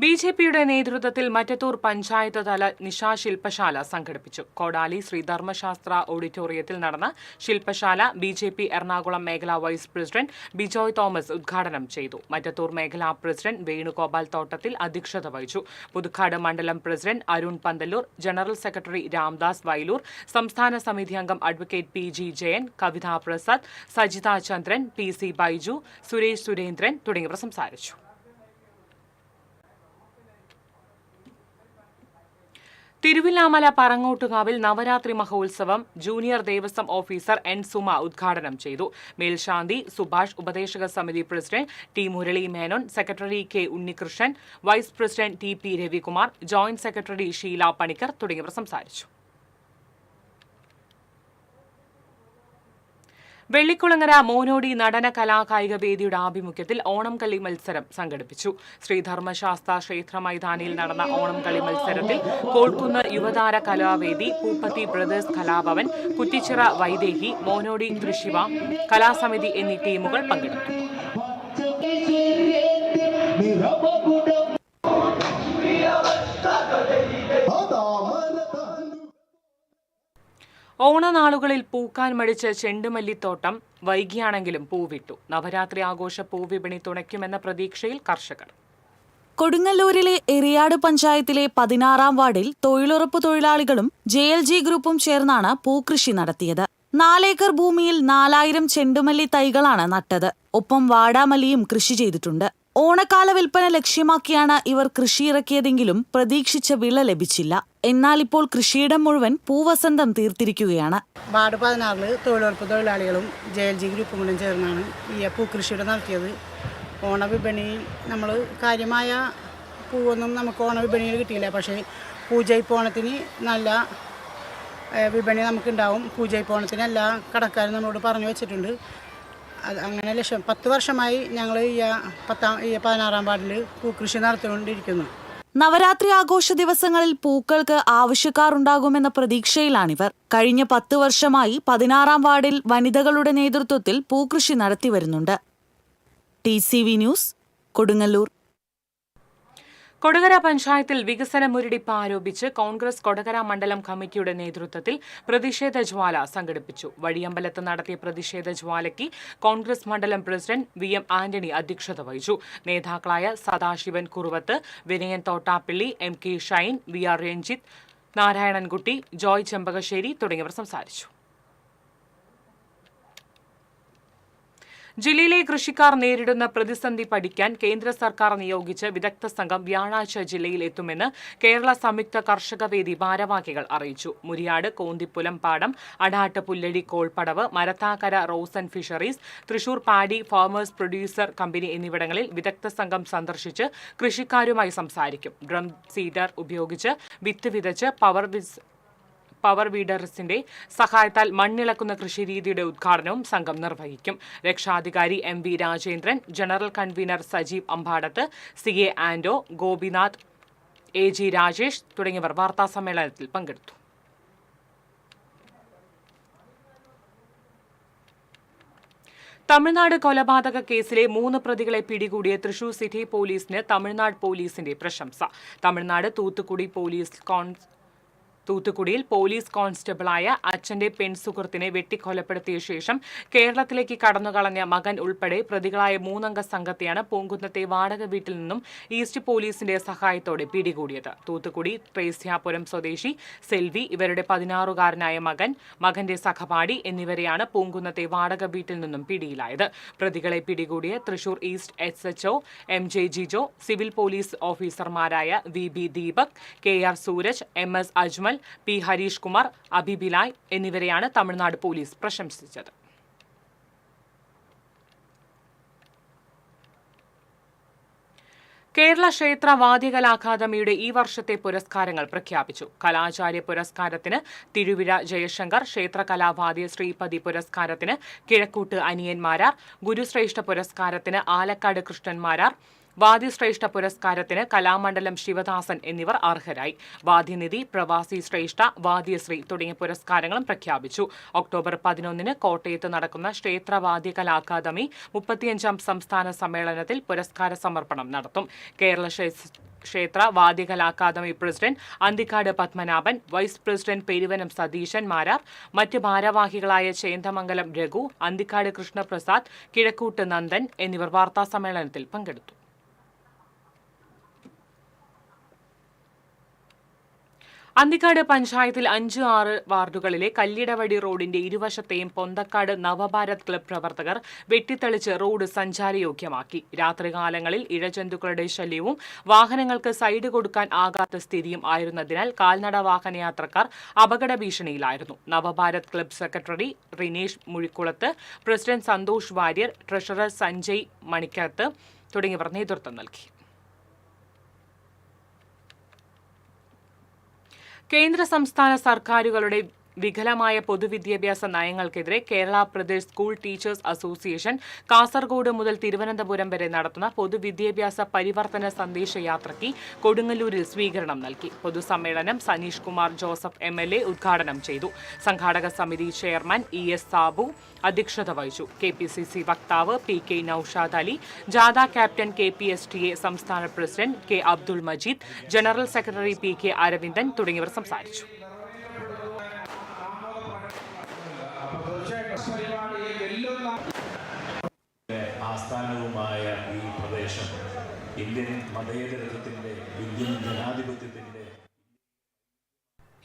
BJPയുടെ നേതൃത്വത്തിൽ മറ്റത്തൂർ പഞ്ചായത്ത് തല നിശാ ശില്പശാല സംഘടിപ്പിച്ചു. കോടാലി ശ്രീ ധർമ്മശാസ്ത്ര ഓഡിറ്റോറിയത്തിൽ നടന്ന ശില്പശാല BJP എറണാകുളം മേഖലാ വൈസ് പ്രസിഡന്റ് ബിജോയ് തോമസ് ഉദ്ഘാടനം ചെയ്തു. മറ്റത്തൂർ മേഖലാ പ്രസിഡന്റ് വേണുഗോപാൽ തോട്ടത്തിൽ അധ്യക്ഷത വഹിച്ചു. പുതുക്കാട് മണ്ഡലം president Arun Panthallur, general secretary Ramdas Vayalur, സംസ്ഥാന സമിതി അംഗം അഡ്വക്കേറ്റ് PG ജയൻ, കവിതാ പ്രസാദ്, സജിത ചന്ദ്രൻ, PC ബൈജു, സുരേഷ് സുരേന്ദ്രൻ തുടങ്ങിയവർ സംസാരിച്ചു. തിരുവില്ലാമല പറങ്ങോട്ടുകാവിൽ നവരാത്രി മഹോത്സവം junior Devaswom officer N Suma ഉദ്ഘാടനം ചെയ്തു. മേൽശാന്തി സുഭാഷ്, ഉപദേശക സമിതി president T Murali Menon, secretary K Unnikrishnan, vice president TP Ravikumar, joint secretary Sheela Panicker തുടങ്ങിയവർ സംസാരിച്ചു. വെള്ളിക്കുളങ്ങര മോനോടി നടന കലാകായിക വേദിയുടെ ആഭിമുഖ്യത്തിൽ ഓണം കളി മത്സരം സംഘടിപ്പിച്ചു. ശ്രീധർമ്മശാസ്ത്ര ക്ഷേത്ര മൈതാനിയിൽ നടന്ന ഓണം കളി മത്സരത്തിൽ കോൾക്കുന്ന് യുവതാര കലാവേദി, പൂപ്പത്തി ബ്രദേഴ്സ് കലാഭവൻ, കുറ്റിച്ചിറ വൈദേഹി, മോനോടി തൃശിവ കലാസമിതി എന്നീ ടീമുകൾ പങ്കെടുത്തു. ഓണനാളുകളിൽ പൂക്കാൻ മടിച്ച ചെണ്ടുമല്ലിത്തോട്ടം വൈകിയാണെങ്കിലും പൂവിട്ടു. നവരാത്രി ആഘോഷ പൂവിപണി തുണയ്ക്കുമെന്ന പ്രതീക്ഷയിൽ കർഷകർ. കൊടുങ്ങല്ലൂരിലെ എറിയാട് പഞ്ചായത്തിലെ 16-ാം വാർഡിൽ തൊഴിലുറപ്പ് തൊഴിലാളികളും JLG ഗ്രൂപ്പും ചേർന്നാണ് പൂക്കൃഷി നടത്തിയത്. 4 ഏക്കർ ഭൂമിയിൽ 4000 ചെണ്ടുമല്ലി തൈകളാണ് നട്ടത്. ഒപ്പം വാടാമല്ലിയും കൃഷി ചെയ്തിട്ടുണ്ട്. ഓണക്കാല വിൽപ്പന ലക്ഷ്യമാക്കിയാണ് ഇവർ കൃഷിയിറക്കിയതെങ്കിലും പ്രതീക്ഷിച്ച വില ലഭിച്ചില്ല. എന്നാൽ ഇപ്പോൾ കൃഷിയിടം മുഴുവൻ പൂവസന്തം തീർത്തിരിക്കുകയാണ്. വാർഡ് 16 തൊഴിലുറപ്പ് തൊഴിലാളികളും JLG ഗ്രൂപ്പും കൂടെ ചേർന്നാണ് ഈ പൂക്കൃഷിയുടെ നടത്തിയത്. ഓണവിപണിയിൽ നമ്മൾ കാര്യമായ പൂവൊന്നും നമുക്ക് ഓണവിപണിയിൽ കിട്ടിയില്ല. പക്ഷേ പൂജയിപ്പോണത്തിന് നല്ല വിപണി നമുക്കുണ്ടാവും. പൂജയിപ്പോണത്തിന് എല്ലാ കടക്കാരും നമ്മളോട് പറഞ്ഞു വെച്ചിട്ടുണ്ട്. അങ്ങനെ 10 വർഷമായി ഞങ്ങൾ ഈ 16-ാം വാർഡിൽ പൂക്കൃഷി നടത്തിക്കൊണ്ടിരിക്കുന്നു. നവരാത്രി ആഘോഷ ദിവസങ്ങളിൽ പൂക്കൾക്ക് ആവശ്യക്കാരുണ്ടാകുമെന്ന പ്രതീക്ഷയിലാണിവർ. കഴിഞ്ഞ 10 വർഷമായി 16-ാം വാർഡിൽ വനിതകളുടെ നേതൃത്വത്തിൽ പൂക്കൃഷി നടത്തിവരുന്നുണ്ട്. TCV news, Kodungallur. കൊടകര പഞ്ചായത്തിൽ വികസന മുരടിപ്പ് ആരോപിച്ച് കോൺഗ്രസ് കൊടകര മണ്ഡലം കമ്മിറ്റിയുടെ നേതൃത്വത്തിൽ പ്രതിഷേധ ജ്വാല സംഘടിപ്പിച്ചു. വഴിയമ്പലത്ത് നടത്തിയ പ്രതിഷേധ ജ്വാലയ്ക്ക് കോൺഗ്രസ് മണ്ഡലം പ്രസിഡന്റ് VM ആന്റണി അധ്യക്ഷത വഹിച്ചു. നേതാക്കളായ സദാശിവൻ കുറുവത്ത്, വിനയൻ തോട്ടാപ്പിള്ളി, MK ഷൈൻ, VR രഞ്ജിത്ത്, നാരായണൻകുട്ടി, ജോയ് ചെമ്പകശ്ശേരി തുടങ്ങിയവർ സംസാരിച്ചു. ജില്ലയിലെ കൃഷിക്കാർ നേരിടുന്ന പ്രതിസന്ധി പഠിക്കാൻ കേന്ദ്ര സർക്കാർ നിയോഗിച്ച് വിദഗ്ധ സംഘം വ്യാഴാഴ്ച ജില്ലയിൽ എത്തുമെന്ന് കേരള സംയുക്ത കർഷക വേദി ഭാരവാഹികൾ അറിയിച്ചു. മുരിയാട്, കോന്തിപ്പുലം പാടം, അടാട്ട്, പുല്ലഴി, കോൾപ്പടവ്, Marathakkara rose and fisheries, Thrissur paddy farmers producer company എന്നിവിടങ്ങളിൽ വിദഗ്ധ സംഘം സന്ദർശിച്ച് കൃഷിക്കാരുമായി സംസാരിക്കും. ഡ്രം സീഡർ ഉപയോഗിച്ച് വിത്ത് വിതച്ച് പവർ വീഡേഴ്സിന്റെ സഹായത്താൽ മണ്ണിളക്കുന്ന കൃഷിരീതിയുടെ ഉദ്ഘാടനവും സംഘം നിർവഹിക്കും. രക്ഷാധികാരി M V Rajendran, general convener Sajeev Ambadath, CA Ando, Gopinath, AG Rajesh തുടങ്ങിയവർ വാർത്താസമ്മേളനത്തിൽ പങ്കെടുത്തു. തമിഴ്നാട് കൊലപാതക കേസിലെ 3 പ്രതികളെ പിടികൂടിയ തൃശൂർ സിറ്റി പോലീസിന് തമിഴ്നാട് പോലീസിന്റെ പ്രശംസ. തമിഴ്നാട് തൂത്തുക്കുടിയിൽ പോലീസ് കോൺസ്റ്റബിളായ അച്ഛന്റെ പെൺസുഹൃത്തിനെ വെട്ടിക്കൊലപ്പെടുത്തിയ ശേഷം കേരളത്തിലേക്ക് കടന്നുകളഞ്ഞ മകൻ ഉൾപ്പെടെ പ്രതികളായ 3 അംഗ സംഘത്തെയാണ് പൂങ്കുന്നത്തെ വാടക വീട്ടിൽ നിന്നും ഈസ്റ്റ് പോലീസിന്റെ സഹായത്തോടെ പിടികൂടിയത്. തൂത്തുക്കുടി ട്രേസ്യാപുരം സ്വദേശി സെൽവി, ഇവരുടെ 16-കാരനായ മകന്റെ സഹപാഠി എന്നിവരെയാണ് പൂങ്കുന്നത്തെ വാടക വീട്ടിൽ നിന്നും പിടിയിലായത്. പ്രതികളെ പിടികൂടിയ Thrissur east SHO MJ Jijo, civil police ഓഫീസർമാരായ VB Deepak, KR Sooraj, MS Ajmal, P Harish Kumar, അബിബിലായ് എന്നിവരെയാണ് തമിഴ്നാട് പോലീസ് പ്രശംസിച്ചത്. കേരള ക്ഷേത്ര വാദ്യകലാ അക്കാദമിയുടെ ഈ വർഷത്തെ പുരസ്കാരങ്ങൾ പ്രഖ്യാപിച്ചു. കലാചാര്യ പുരസ്കാരത്തിന് തിരുവിഴ ജയശങ്കർ, ക്ഷേത്രകലാവാദ്യ ശ്രീപതി പുരസ്കാരത്തിന് കിഴക്കൂട്ട് അനിയൻ മാരാർ, ഗുരുശ്രേഷ്ഠ പുരസ്കാരത്തിന് ആലക്കാട് കൃഷ്ണൻ മാരാർ, വാദ്യശ്രേഷ്ഠ പുരസ്കാരത്തിന് കലാമണ്ഡലം ശിവദാസൻ എന്നിവർ അർഹരായി. വാദ്യനിധി, പ്രവാസി ശ്രേഷ്ഠ, വാദ്യശ്രീ തുടങ്ങിയ പുരസ്കാരങ്ങളും പ്രഖ്യാപിച്ചു. ഒക്ടോബർ 11 കോട്ടയത്ത് നടക്കുന്ന ക്ഷേത്ര വാദ്യകലാ അക്കാദമി 35ാം സംസ്ഥാന സമ്മേളനത്തിൽ പുരസ്കാര സമർപ്പണം നടത്തും. കേരള ക്ഷേത്ര വാദ്യകലാ academy president Anthikad Padmanabhan, vice president Peruvanam Satheesan Marar, മറ്റ് ഭാരവാഹികളായ ചേന്ദമംഗലം രഘു, അന്തിക്കാട് കൃഷ്ണപ്രസാദ്, കിഴക്കൂട്ട് നന്ദൻ എന്നിവർ വാർത്താസമ്മേളനത്തിൽ പങ്കെടുത്തു. അന്തിക്കാട് പഞ്ചായത്തിൽ 5-6 വാർഡുകളിലെ കല്ലിടവടി റോഡിന്റെ ഇരുവശത്തെയും പൊന്തക്കാട് നവഭാരത് ക്ലബ് പ്രവർത്തകർ വെട്ടിത്തെളിച്ച് റോഡ് സഞ്ചാരയോഗ്യമാക്കി. രാത്രികാലങ്ങളിൽ ഇഴജന്തുക്കളുടെ ശല്യവും വാഹനങ്ങൾക്ക് സൈഡ് കൊടുക്കാൻ ആകാത്ത സ്ഥിതിയും ആയിരുന്നതിനാൽ കാൽനട വാഹനയാത്രക്കാർ അപകട ഭീഷണിയിലായിരുന്നു. Navabharat club secretary Rinesh Muzhikkulath, president Santhosh Warrier, treasurer Sanjay Manikkath തുടങ്ങിയവർ നേതൃത്വം നൽകി. കേന്ദ്ര സംസ്ഥാന സർക്കാരുകളുടെ വികലമായ പൊതുവിദ്യാഭ്യാസ നയങ്ങൾക്കെതിരെ Kerala Pradesh school teachers association Kasaragod മുതൽ തിരുവനന്തപുരം വരെ നടത്തുന്ന പൊതുവിദ്യാഭ്യാസ പരിവർത്തന സന്ദേശയാത്രയ്ക്ക് കൊടുങ്ങല്ലൂരിൽ സ്വീകരണം നൽകി. പൊതുസമ്മേളനം സനീഷ് കുമാർ ജോസഫ് MLA ഉദ്ഘാടനം ചെയ്തു. സംഘാടക സമിതി ചെയർമാൻ ES സാബു അധ്യക്ഷത വഹിച്ചു. KPCC വക്താവ് PK നൌഷാദ് അലി, ജാഥ ക്യാപ്റ്റൻ KPSTA സംസ്ഥാന president K Abdul Majeed, general secretary PK Aravindan തുടങ്ങിയവർ സംസാരിച്ചു. ആസ്ഥാനവുമായ ഈ പ്രദേശം ഇന്ത്യൻ മതേതരത്വത്തിന്റെ, ഇന്ത്യൻ ജനാധിപത്യത്തിന്റെ.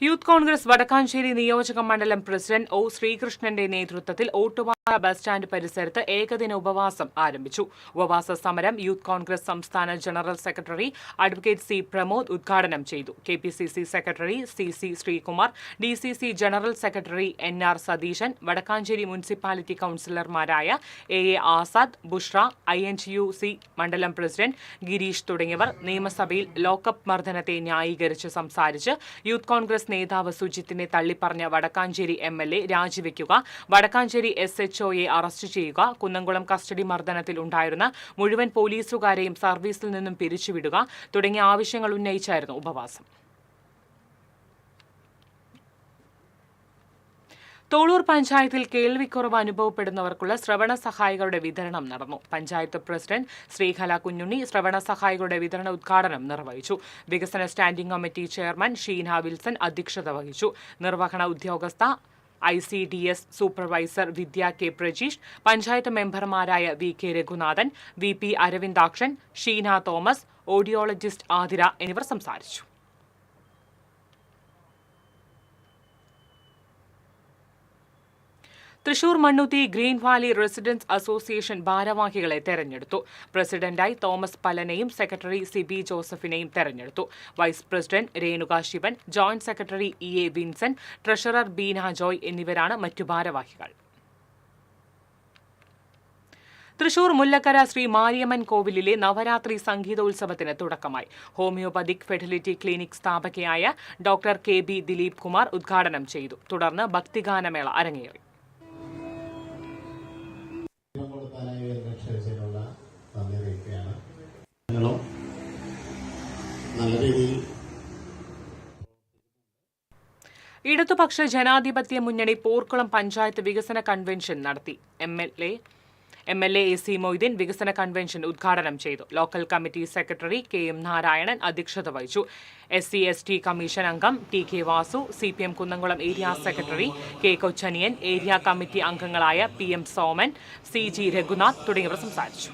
യൂത്ത് കോൺഗ്രസ് വടക്കാഞ്ചേരി നിയോജക മണ്ഡലം പ്രസിഡന്റ് O ശ്രീകൃഷ്ണന്റെ നേതൃത്വത്തിൽ ഓട്ടുപാറ ബസ് സ്റ്റാൻഡ് പരിസരത്ത് ഏകദിന ഉപവാസം ആരംഭിച്ചു. ഉപവാസ സമരം യൂത്ത് കോൺഗ്രസ് സംസ്ഥാന general secretary advocate C Pramod ഉദ്ഘാടനം ചെയ്തു. KPCC secretary CC Sreekumar, DCC general secretary NR Satheesan, Wadakkanchery municipality കൌൺസിലർമാരായ AA ആസാദ്, ബുഷ്ര, INTUC മണ്ഡലം പ്രസിഡന്റ് ഗിരീഷ് തുടങ്ങിയവർ നിയമസഭയിൽ ലോക്കപ്പ് മർദ്ദനത്തെ ന്യായീകരിച്ച് സംസാരിച്ച് യൂത്ത് കോൺഗ്രസ് നേതാവ് സുജിത്തിനെ തള്ളിപ്പറഞ്ഞ വടക്കാഞ്ചേരി MLA രാജിവെക്കുക, വടക്കാഞ്ചേരി SHOയെ അറസ്റ്റ് ചെയ്യുക, കുന്നംകുളം കസ്റ്റഡി മർദ്ദനത്തിൽ ഉണ്ടായിരുന്ന മുഴുവൻ പോലീസുകാരെയും സർവീസിൽ നിന്നും പിരിച്ചുവിടുക തുടങ്ങിയ ആവശ്യങ്ങൾ ഉന്നയിച്ചായിരുന്നു ഉപവാസം. തോളൂർ പഞ്ചായത്തിൽ കേൾവിക്കുറവ് അനുഭവപ്പെടുന്നവർക്കുള്ള ശ്രവണ സഹായികളുടെ വിതരണം നടന്നു. പഞ്ചായത്ത് പ്രസിഡന്റ് ശ്രീകല കുഞ്ഞുണ്ണി ശ്രവണ സഹായികളുടെ വിതരണ ഉദ്ഘാടനം നിർവഹിച്ചു. വികസന standing committee chairman Sheena Wilson അധ്യക്ഷത വഹിച്ചു. നിർവഹണ ഉദ്യോഗസ്ഥ ICDS supervisor Vidya K Prajeesh, panchayat മെമ്പർമാരായ VK Raghunathan, VP Aravindakshan, Sheena Thomas, audiologist Athira എന്നിവർ സംസാരിച്ചു. Thrissur Mannuthy green valley residents association ഭാരവാഹികളെ തെരഞ്ഞെടുത്തു. പ്രസിഡന്റായി തോമസ് പലനെയും സെക്രട്ടറി സിബി ജോസഫിനെയും തെരഞ്ഞെടുത്തു. Vice president Renuka Sivan, joint secretary EA Vincent, treasurer Beena Joy എന്നിവരാണ് മറ്റു ഭാരവാഹികൾ. തൃശൂർ മുല്ലക്കര ശ്രീ മാരിയമ്മൻ കോവിലിലെ നവരാത്രി സംഗീതോത്സവത്തിന് തുടക്കമായി. ഹോമിയോപതിക് ഫെർട്ടിലിറ്റി ക്ലിനിക് സ്ഥാപകയായ ഡോക്ടർ KB ദിലീപ് കുമാർ ഉദ്ഘാടനം ചെയ്തു. തുടർന്ന് ഭക്തിഗാനമേള അരങ്ങേറി. ഇടതുപക്ഷ ജനാധിപത്യ മുന്നണി പോർക്കുളം പഞ്ചായത്ത് വികസന കൺവെൻഷൻ നടത്തി. MLA AC മൊയ്തീൻ വികസന കൺവെൻഷൻ ഉദ്ഘാടനം ചെയ്തു. Local committee secretary KM Narayanan അധ്യക്ഷത വഹിച്ചു. SC/ST കമ്മീഷൻ അംഗം TK Vasu, CPM Kunnamkulam area secretary K Kochaniyan, area committee അംഗങ്ങളായ PM സോമൻ, CG രഘുനാഥ് തുടങ്ങിയവർ സംസാരിച്ചു.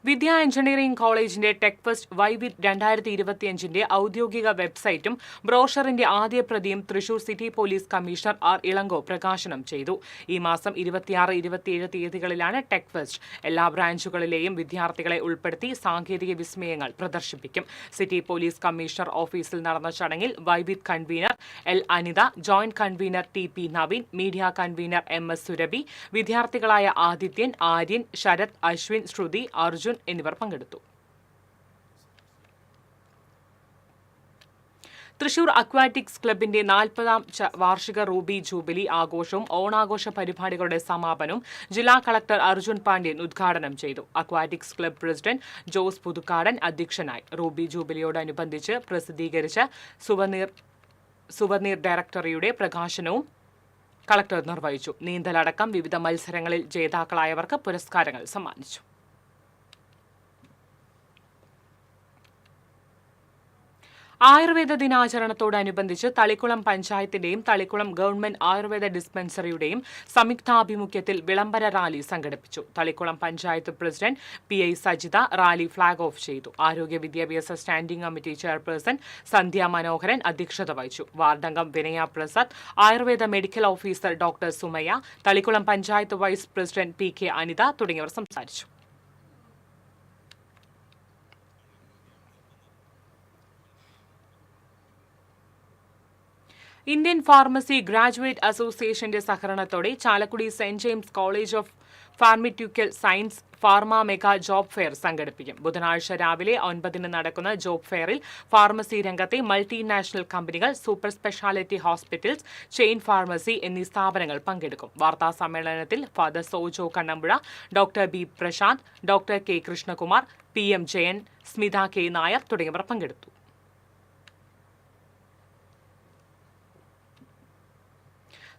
വിദ്യാ എഞ്ചിനീയറിംഗ് കോളേജിന്റെ ടെക് ഫെസ്റ്റ് വൈവിറ്റ് 2025 ഔദ്യോഗിക വെബ്സൈറ്റും ബ്രോഷറിന്റെ ആദ്യ പ്രതിയും Thrissur city police commissioner R Ilango പ്രകാശനം ചെയ്തു. ഈ മാസം 26-27 തീയതികളിലാണ് ടെക് ഫെസ്റ്റ്. എല്ലാ ബ്രാഞ്ചുകളിലെയും വിദ്യാർത്ഥികളെ ഉൾപ്പെടുത്തി സാങ്കേതിക വിസ്മയങ്ങൾ പ്രദർശിപ്പിക്കും. സിറ്റി പോലീസ് കമ്മീഷണർ ഓഫീസിൽ നടന്ന ചടങ്ങിൽ വൈവിറ്റ് convener L Anitha, joint convener TP Naveen, media convener MS Surabhi, വിദ്യാർത്ഥികളായ ആദിത്യൻ, ആര്യൻ, ശരത്, അശ്വിൻ, ശ്രുതി, അർജുൻ എന്നിവർ പങ്കെടുത്തു. തൃശൂർ അക്വാറ്റിക്സ് ക്ലബിന്റെ 40ാം വാർഷിക റൂബി ജൂബിലി ആഘോഷവും ഓണാഘോഷ പരിപാടികളുടെ സമാപനവും ജില്ലാ കളക്ടർ അർജുൻ പാണ്ഡ്യൻ ഉദ്ഘാടനം ചെയ്തു. Aquatics club president Jose Puthukkadan അധ്യക്ഷനായി. റൂബി ജൂബിലിയോടനുബന്ധിച്ച് പ്രസിദ്ധീകരിച്ച സുവനീർ ഡയറക്ടറിയുടെ പ്രകാശനവും കളക്ടർ നിർവഹിച്ചു. നീന്തലടക്കം വിവിധ മത്സരങ്ങളിൽ ജേതാക്കളായവർക്ക് പുരസ്കാരങ്ങൾ സമ്മാനിച്ചു. ആയുർവേദ ദിനാചരണത്തോടനുബന്ധിച്ച് തളിക്കുളം പഞ്ചായത്തിന്റെയും തളിക്കുളം ഗവൺമെന്റ് ആയുർവേദ ഡിസ്പെൻസറിയുടെയും സംയുക്താഭിമുഖ്യത്തിൽ വിളംബര റാലി സംഘടിപ്പിച്ചു. Thalikulam panchayat president PI Sajitha rally flag off ചെയ്തു. ആരോഗ്യ വിദ്യാഭ്യാസ standing committee chairperson Sandhya Manoharan അധ്യക്ഷത വഹിച്ചു. വാർഡംഗം Vinaya Prasad, ayurveda medical officer doctor Sumayya, Thalikulam panchayat vice president PK Anitha തുടങ്ങിയവർ സംസാരിച്ചു. ഇന്ത്യൻ ഫാർമസി ഗ്രാജുവേറ്റ് അസോസിയേഷന്റെ സഹകരണത്തോടെ Chalakudy saint James college of pharmaceutical science pharma mega job fair സംഘടിപ്പിക്കും. ബുധനാഴ്ച രാവിലെ 9 നടക്കുന്ന ജോബ് ഫെയറിൽ ഫാർമസി രംഗത്തെ മൾട്ടിനാഷണൽ കമ്പനികൾ, super speciality hospitals, chain pharmacy എന്നീ സ്ഥാപനങ്ങൾ പങ്കെടുക്കും. വാർത്താ സമ്മേളനത്തിൽ father Sojo Kannampuzha, doctor B Prashanth, doctor K Krishnakumar, PM Jayan, Smitha K Nair തുടങ്ങിയവർ പങ്കെടുത്തു.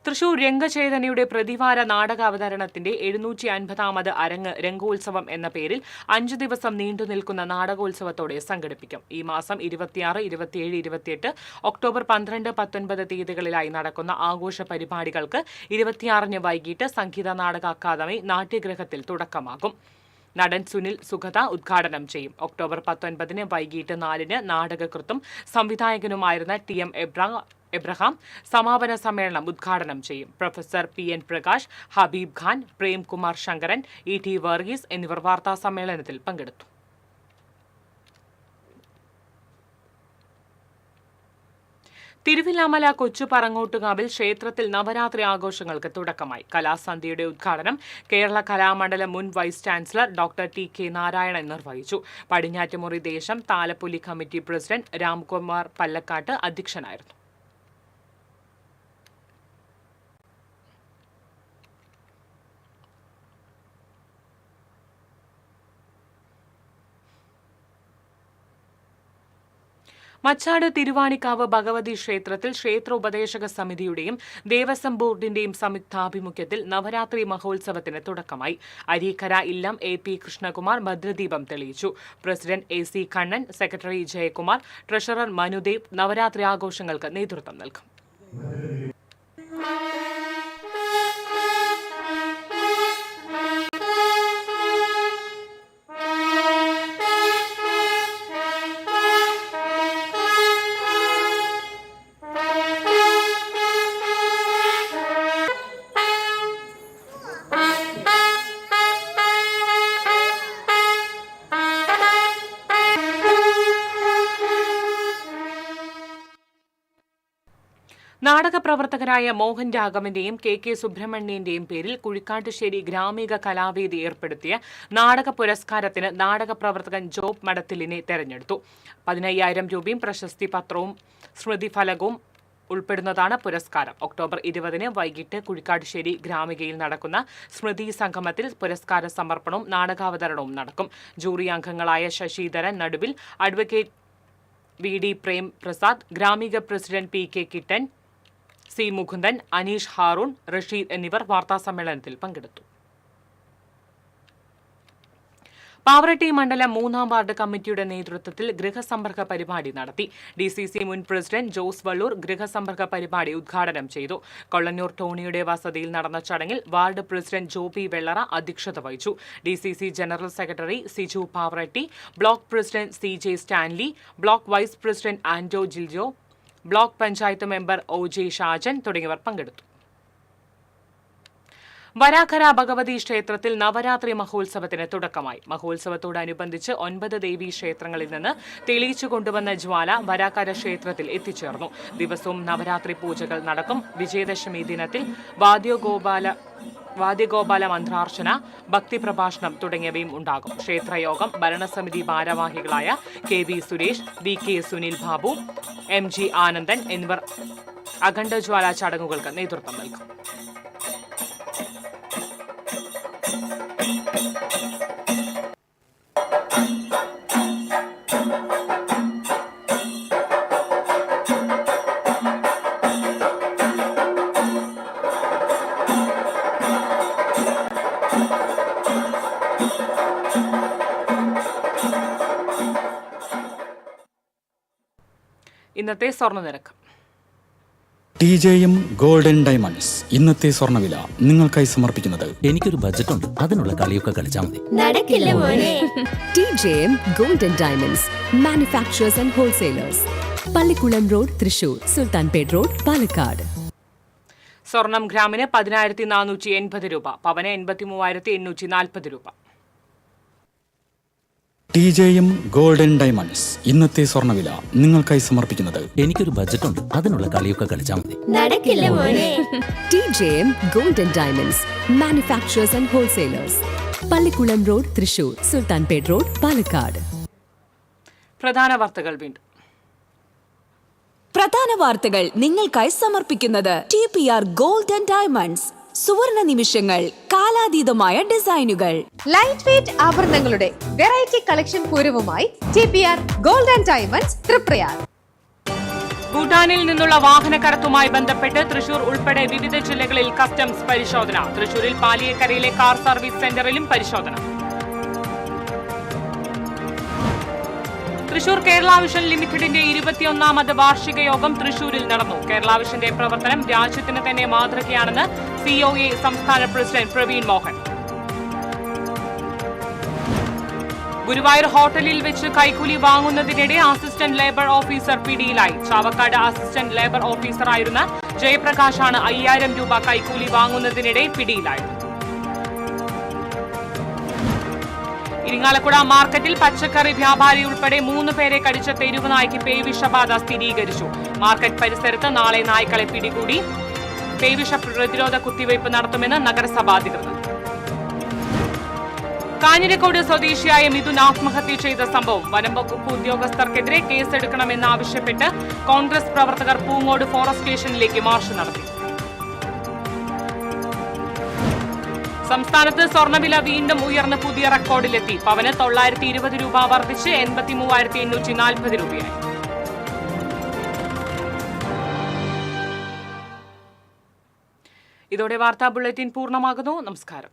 തൃശൂർ രംഗചേതനയുടെ പ്രതിവാര നാടകാവതരണത്തിന്റെ 750ാമത് അരങ്ങ് രംഗോത്സവം എന്ന പേരിൽ 5 ദിവസം നീണ്ടുനിൽക്കുന്ന നാടകോത്സവത്തോടെ സംഘടിപ്പിക്കും. ഈ മാസം 26, 27, 28, ഒക്ടോബർ 12, 19 തീയതികളിലായി നടക്കുന്ന ആഘോഷ പരിപാടികൾക്ക് 26 വൈകിട്ട് സംഗീത നാടക അക്കാദമി നാട്യഗൃഹത്തിൽ തുടക്കമാകും. നടൻ സുനിൽ സുഗത ഉദ്ഘാടനം ചെയ്യും. ഒക്ടോബർ 19 വൈകിട്ട് 4 നാടകകൃത്തും സംവിധായകനുമായിരുന്ന TM എബ്രഹാം സമാപന സമ്മേളനം ഉദ്ഘാടനം ചെയ്യും. Professor PN Prakash, Habeeb Khan, Premkumar Sankaran, ET Varghese എന്നിവർ വാർത്താ സമ്മേളനത്തിൽ പങ്കെടുത്തു. തിരുവില്ലാമല കൊച്ചുപറങ്ങോട്ടുകാവിൽ ക്ഷേത്രത്തിൽ നവരാത്രി ആഘോഷങ്ങൾക്ക് തുടക്കമായി. കലാസന്ധ്യയുടെ ഉദ്ഘാടനം കേരള കലാമണ്ഡലം മുൻ vice chancellor doctor TK Narayanan നിർവഹിച്ചു. പടിഞ്ഞാറ്റുമുറി ദേശം താലപ്പൊലി കമ്മിറ്റി പ്രസിഡന്റ് രാംകുമാർ പല്ലക്കാട്ട് അധ്യക്ഷനായിരുന്നു. മച്ചാട് തിരുവാണിക്കാവ് ഭഗവതി ക്ഷേത്രത്തിൽ ക്ഷേത്ര ഉപദേശക സമിതിയുടെയും ദേവസ്വം ബോർഡിന്റെയും സംയുക്താഭിമുഖ്യത്തിൽ നവരാത്രി മഹോത്സവത്തിന് തുടക്കമായി. അരീക്കര ഇല്ലം AP കൃഷ്ണകുമാർ ഭദ്രദീപം തെളിയിച്ചു. President AC Kannan, secretary Jayakumar, treasurer Manudev Navaratri ആഘോഷങ്ങൾക്ക് നേതൃത്വം നൽകും. നാടക പ്രവർത്തകരായ മോഹൻ രാഘവന്റെയും കെ സുബ്രഹ്മണ്യന്റെയും പേരിൽ കുഴിക്കാട്ടുശ്ശേരി ഗ്രാമിക കലാവേദി ഏർപ്പെടുത്തിയ നാടക പുരസ്കാരത്തിന് നാടക പ്രവർത്തകൻ ജോബ് മടത്തിലിനെ തെരഞ്ഞെടുത്തു. 15,000 രൂപയും പ്രശസ്തി പത്രവും സ്മൃതിഫലകവും ഉൾപ്പെടുന്നതാണ് പുരസ്കാരം. ഒക്ടോബർ 20 വൈകിട്ട് കുഴിക്കാട്ടുശ്ശേരി ഗ്രാമികയിൽ നടക്കുന്ന സ്മൃതി സംഗമത്തിൽ പുരസ്കാര സമർപ്പണവും നാടകാവതരണവും നടക്കും. ജൂറി അംഗങ്ങളായ ശശിധരൻ നടുവിൽ, advocate VD Prem Prasad, Gramika president PK കിട്ടൻ, C മുകുന്ദൻ, അനീഷ് ഹാറൂൺ, റഷീദ് എന്നിവർ വാർത്താസമ്മേളനത്തിൽ പങ്കെടുത്തു. പാവറട്ടി മണ്ഡലം 3-ാം വാർഡ് കമ്മിറ്റിയുടെ നേതൃത്വത്തിൽ ഗൃഹസമ്പർക്ക പരിപാടി നടത്തി. DCC മുൻ പ്രസിഡന്റ് ജോസ് വള്ളൂർ ഗൃഹസമ്പർക്ക പരിപാടി ഉദ്ഘാടനം ചെയ്തു. കൊള്ളന്നൂർ ടോണിയുടെ വസതിയിൽ നടന്ന ചടങ്ങിൽ വാർഡ് പ്രസിഡന്റ് ജോബി വെള്ളറ അധ്യക്ഷത വഹിച്ചു. DCC general secretary Siju Pavaratty, block president CJ Stanley, block vice president Anto Jiljo, block panchayat member OJ Shajan തുടങ്ങിയവർ പങ്കെടുത്തു. വരാക്കര ഭഗവതി ക്ഷേത്രത്തിൽ നവരാത്രി മഹോത്സവത്തിന് തുടക്കമായി. മഹോത്സവത്തോടനുബന്ധിച്ച് 9 ദേവീ ക്ഷേത്രങ്ങളിൽ നിന്ന് തെളിയിച്ചു കൊണ്ടുവന്ന ജ്വാല വരാക്കര ക്ഷേത്രത്തിൽ എത്തിച്ചേർന്നു. ദിവസവും നവരാത്രി പൂജകൾ നടക്കും. വിജയദശമി ദിനത്തിൽ വാദ്യഗോപാല മന്ത്രാർച്ചന, ഭക്തിപ്രഭാഷണം തുടങ്ങിയവയും ഉണ്ടാകും. ക്ഷേത്രയോഗം ഭരണസമിതി ഭാരവാഹികളായ KV Suresh, VK Sunil Babu, MG Anandan എന്നിവർ അഖണ്ഡജ്വാല ചടങ്ങുകൾക്ക് നേതൃത്വം നൽകും. ഇന്നത്തെ സ്വർണ്ണനിരക്ക്. TJM ഗോൾഡൻ ഡയമണ്ട്സ് ഇന്നത്തെ സ്വർണ്ണവില നിങ്ങൾക്കായി സമർപ്പിക്കുന്നത് എനിക്കൊരു ബജറ്റ് ഉണ്ട്, അതിനുള്ള കളിയൊക്കെ കളിച്ചാൽ മതി. നടക്കില്ല മോനെ. TJM golden diamonds manufacturers and wholesalers, Pallikulam road, Thrissur, Sultanpet road, Palakkad. സ്വർണം ഗ്രാമിന് 10,480 രൂപ, പവന് 83,840 രൂപ. TJM ഗോൾഡൻ ഡയമണ്ട്സ് ഇന്നത്തെ സ്വർണ്ണവില നിങ്ങൾക്കായി സമർപ്പിക്കുന്നത് എനിക്കൊരു ബജറ്റ് ഉണ്ട്, അതിനുള്ള കളിയൊക്കെ കളിച്ചാൽ മതി. നടക്കില്ല മോനെ. TJM golden diamonds manufacturers and wholesalers, Pallikulam road, Thrissur, Sultanpet road, Palakkad. പ്രധാന വാർത്തകൾ വീണ്ടും. പ്രധാന വാർത്തകൾ നിങ്ങൾക്കായി സമർപ്പിക്കുന്നത് TPR ഗോൾഡൻ ഡയമണ്ട്സ്. സുവർണ നിമിഷങ്ങൾ, കാലാതീതമായ ഡിസൈനുകൾ. ലൈറ്റ് വെയ്റ്റ് ആഭരണങ്ങളുടെ വെറൈറ്റി കളക്ഷൻ പൂരവുമായി TPR ഗോൾഡൻ ഡയമണ്ട്സ് തൃപ്രയാർ. ഭൂട്ടാനിൽ നിന്നുള്ള വാഹനക്കടത്തുമായി ബന്ധപ്പെട്ട് തൃശൂർ ഉൾപ്പെടെ വിവിധ ജില്ലകളിൽ കസ്റ്റംസ് പരിശോധന. തൃശൂരിൽ പാലിയേക്കരയിലെ കാർ സർവീസ് സെന്ററിലും പരിശോധന. തൃശൂർ കേരള വിഷൻ ലിമിറ്റഡിന്റെ 21ാമത് വാർഷിക യോഗം തൃശൂരിൽ നടന്നു. കേരള വിഷന്റെ പ്രവർത്തനം രാജ്യത്തിന് തന്നെ മാതൃകയാണെന്ന് COA സംസ്ഥാന പ്രസിഡന്റ് പ്രവീൺ മോഹൻ. ഗുരുവായൂർ ഹോട്ടലിൽ വെച്ച് കൈക്കൂലി വാങ്ങുന്നതിനിടെ അസിസ്റ്റന്റ് ലേബർ ഓഫീസർ പിടിയിലായി. ചാവക്കാട് അസിസ്റ്റന്റ് ലേബർ ഓഫീസറായിരുന്ന ജയപ്രകാശാണ് 5,000 രൂപ കൈക്കൂലി വാങ്ങുന്നതിനിടെ പിടിയിലായത്. ഇരിങ്ങാലക്കുട മാർക്കറ്റിൽ പച്ചക്കറി വ്യാപാരി ഉൾപ്പെടെ 3 പേരെ കടിച്ച തെരുവ് നായ്ക്ക് പേവിഷബാധ സ്ഥിരീകരിച്ചു. മാർക്കറ്റ് പരിസരത്ത് നാളെ നായ്ക്കളെ പിടികൂടി പേവിഷ പ്രതിരോധ കുത്തിവയ്പ് നടത്തുമെന്ന് നഗരസഭ അധികൃതർ. കാഞ്ഞിരക്കോട് സ്വദേശിയായ മിഥുൻ ആത്മഹത്യ ചെയ്ത സംഭവം. വനംവകുപ്പ് ഉദ്യോഗസ്ഥർക്കെതിരെ കേസെടുക്കണമെന്നാവശ്യപ്പെട്ട് കോൺഗ്രസ് പ്രവർത്തകർ പൂങ്ങോട് ഫോറസ്റ്റ് സ്റ്റേഷനിലേക്ക് മാർച്ച് നടത്തി. സംസ്ഥാനത്ത് സ്വർണ്ണവില വീണ്ടും ഉയർന്ന് പുതിയ റെക്കോർഡിലെത്തി. പവന് 920 രൂപ വർദ്ധിച്ച് 83,840 രൂപയായി. ഇതോടെ വാർത്താ ബുള്ളറ്റിൻ പൂർണ്ണമാകുന്നു. നമസ്കാരം.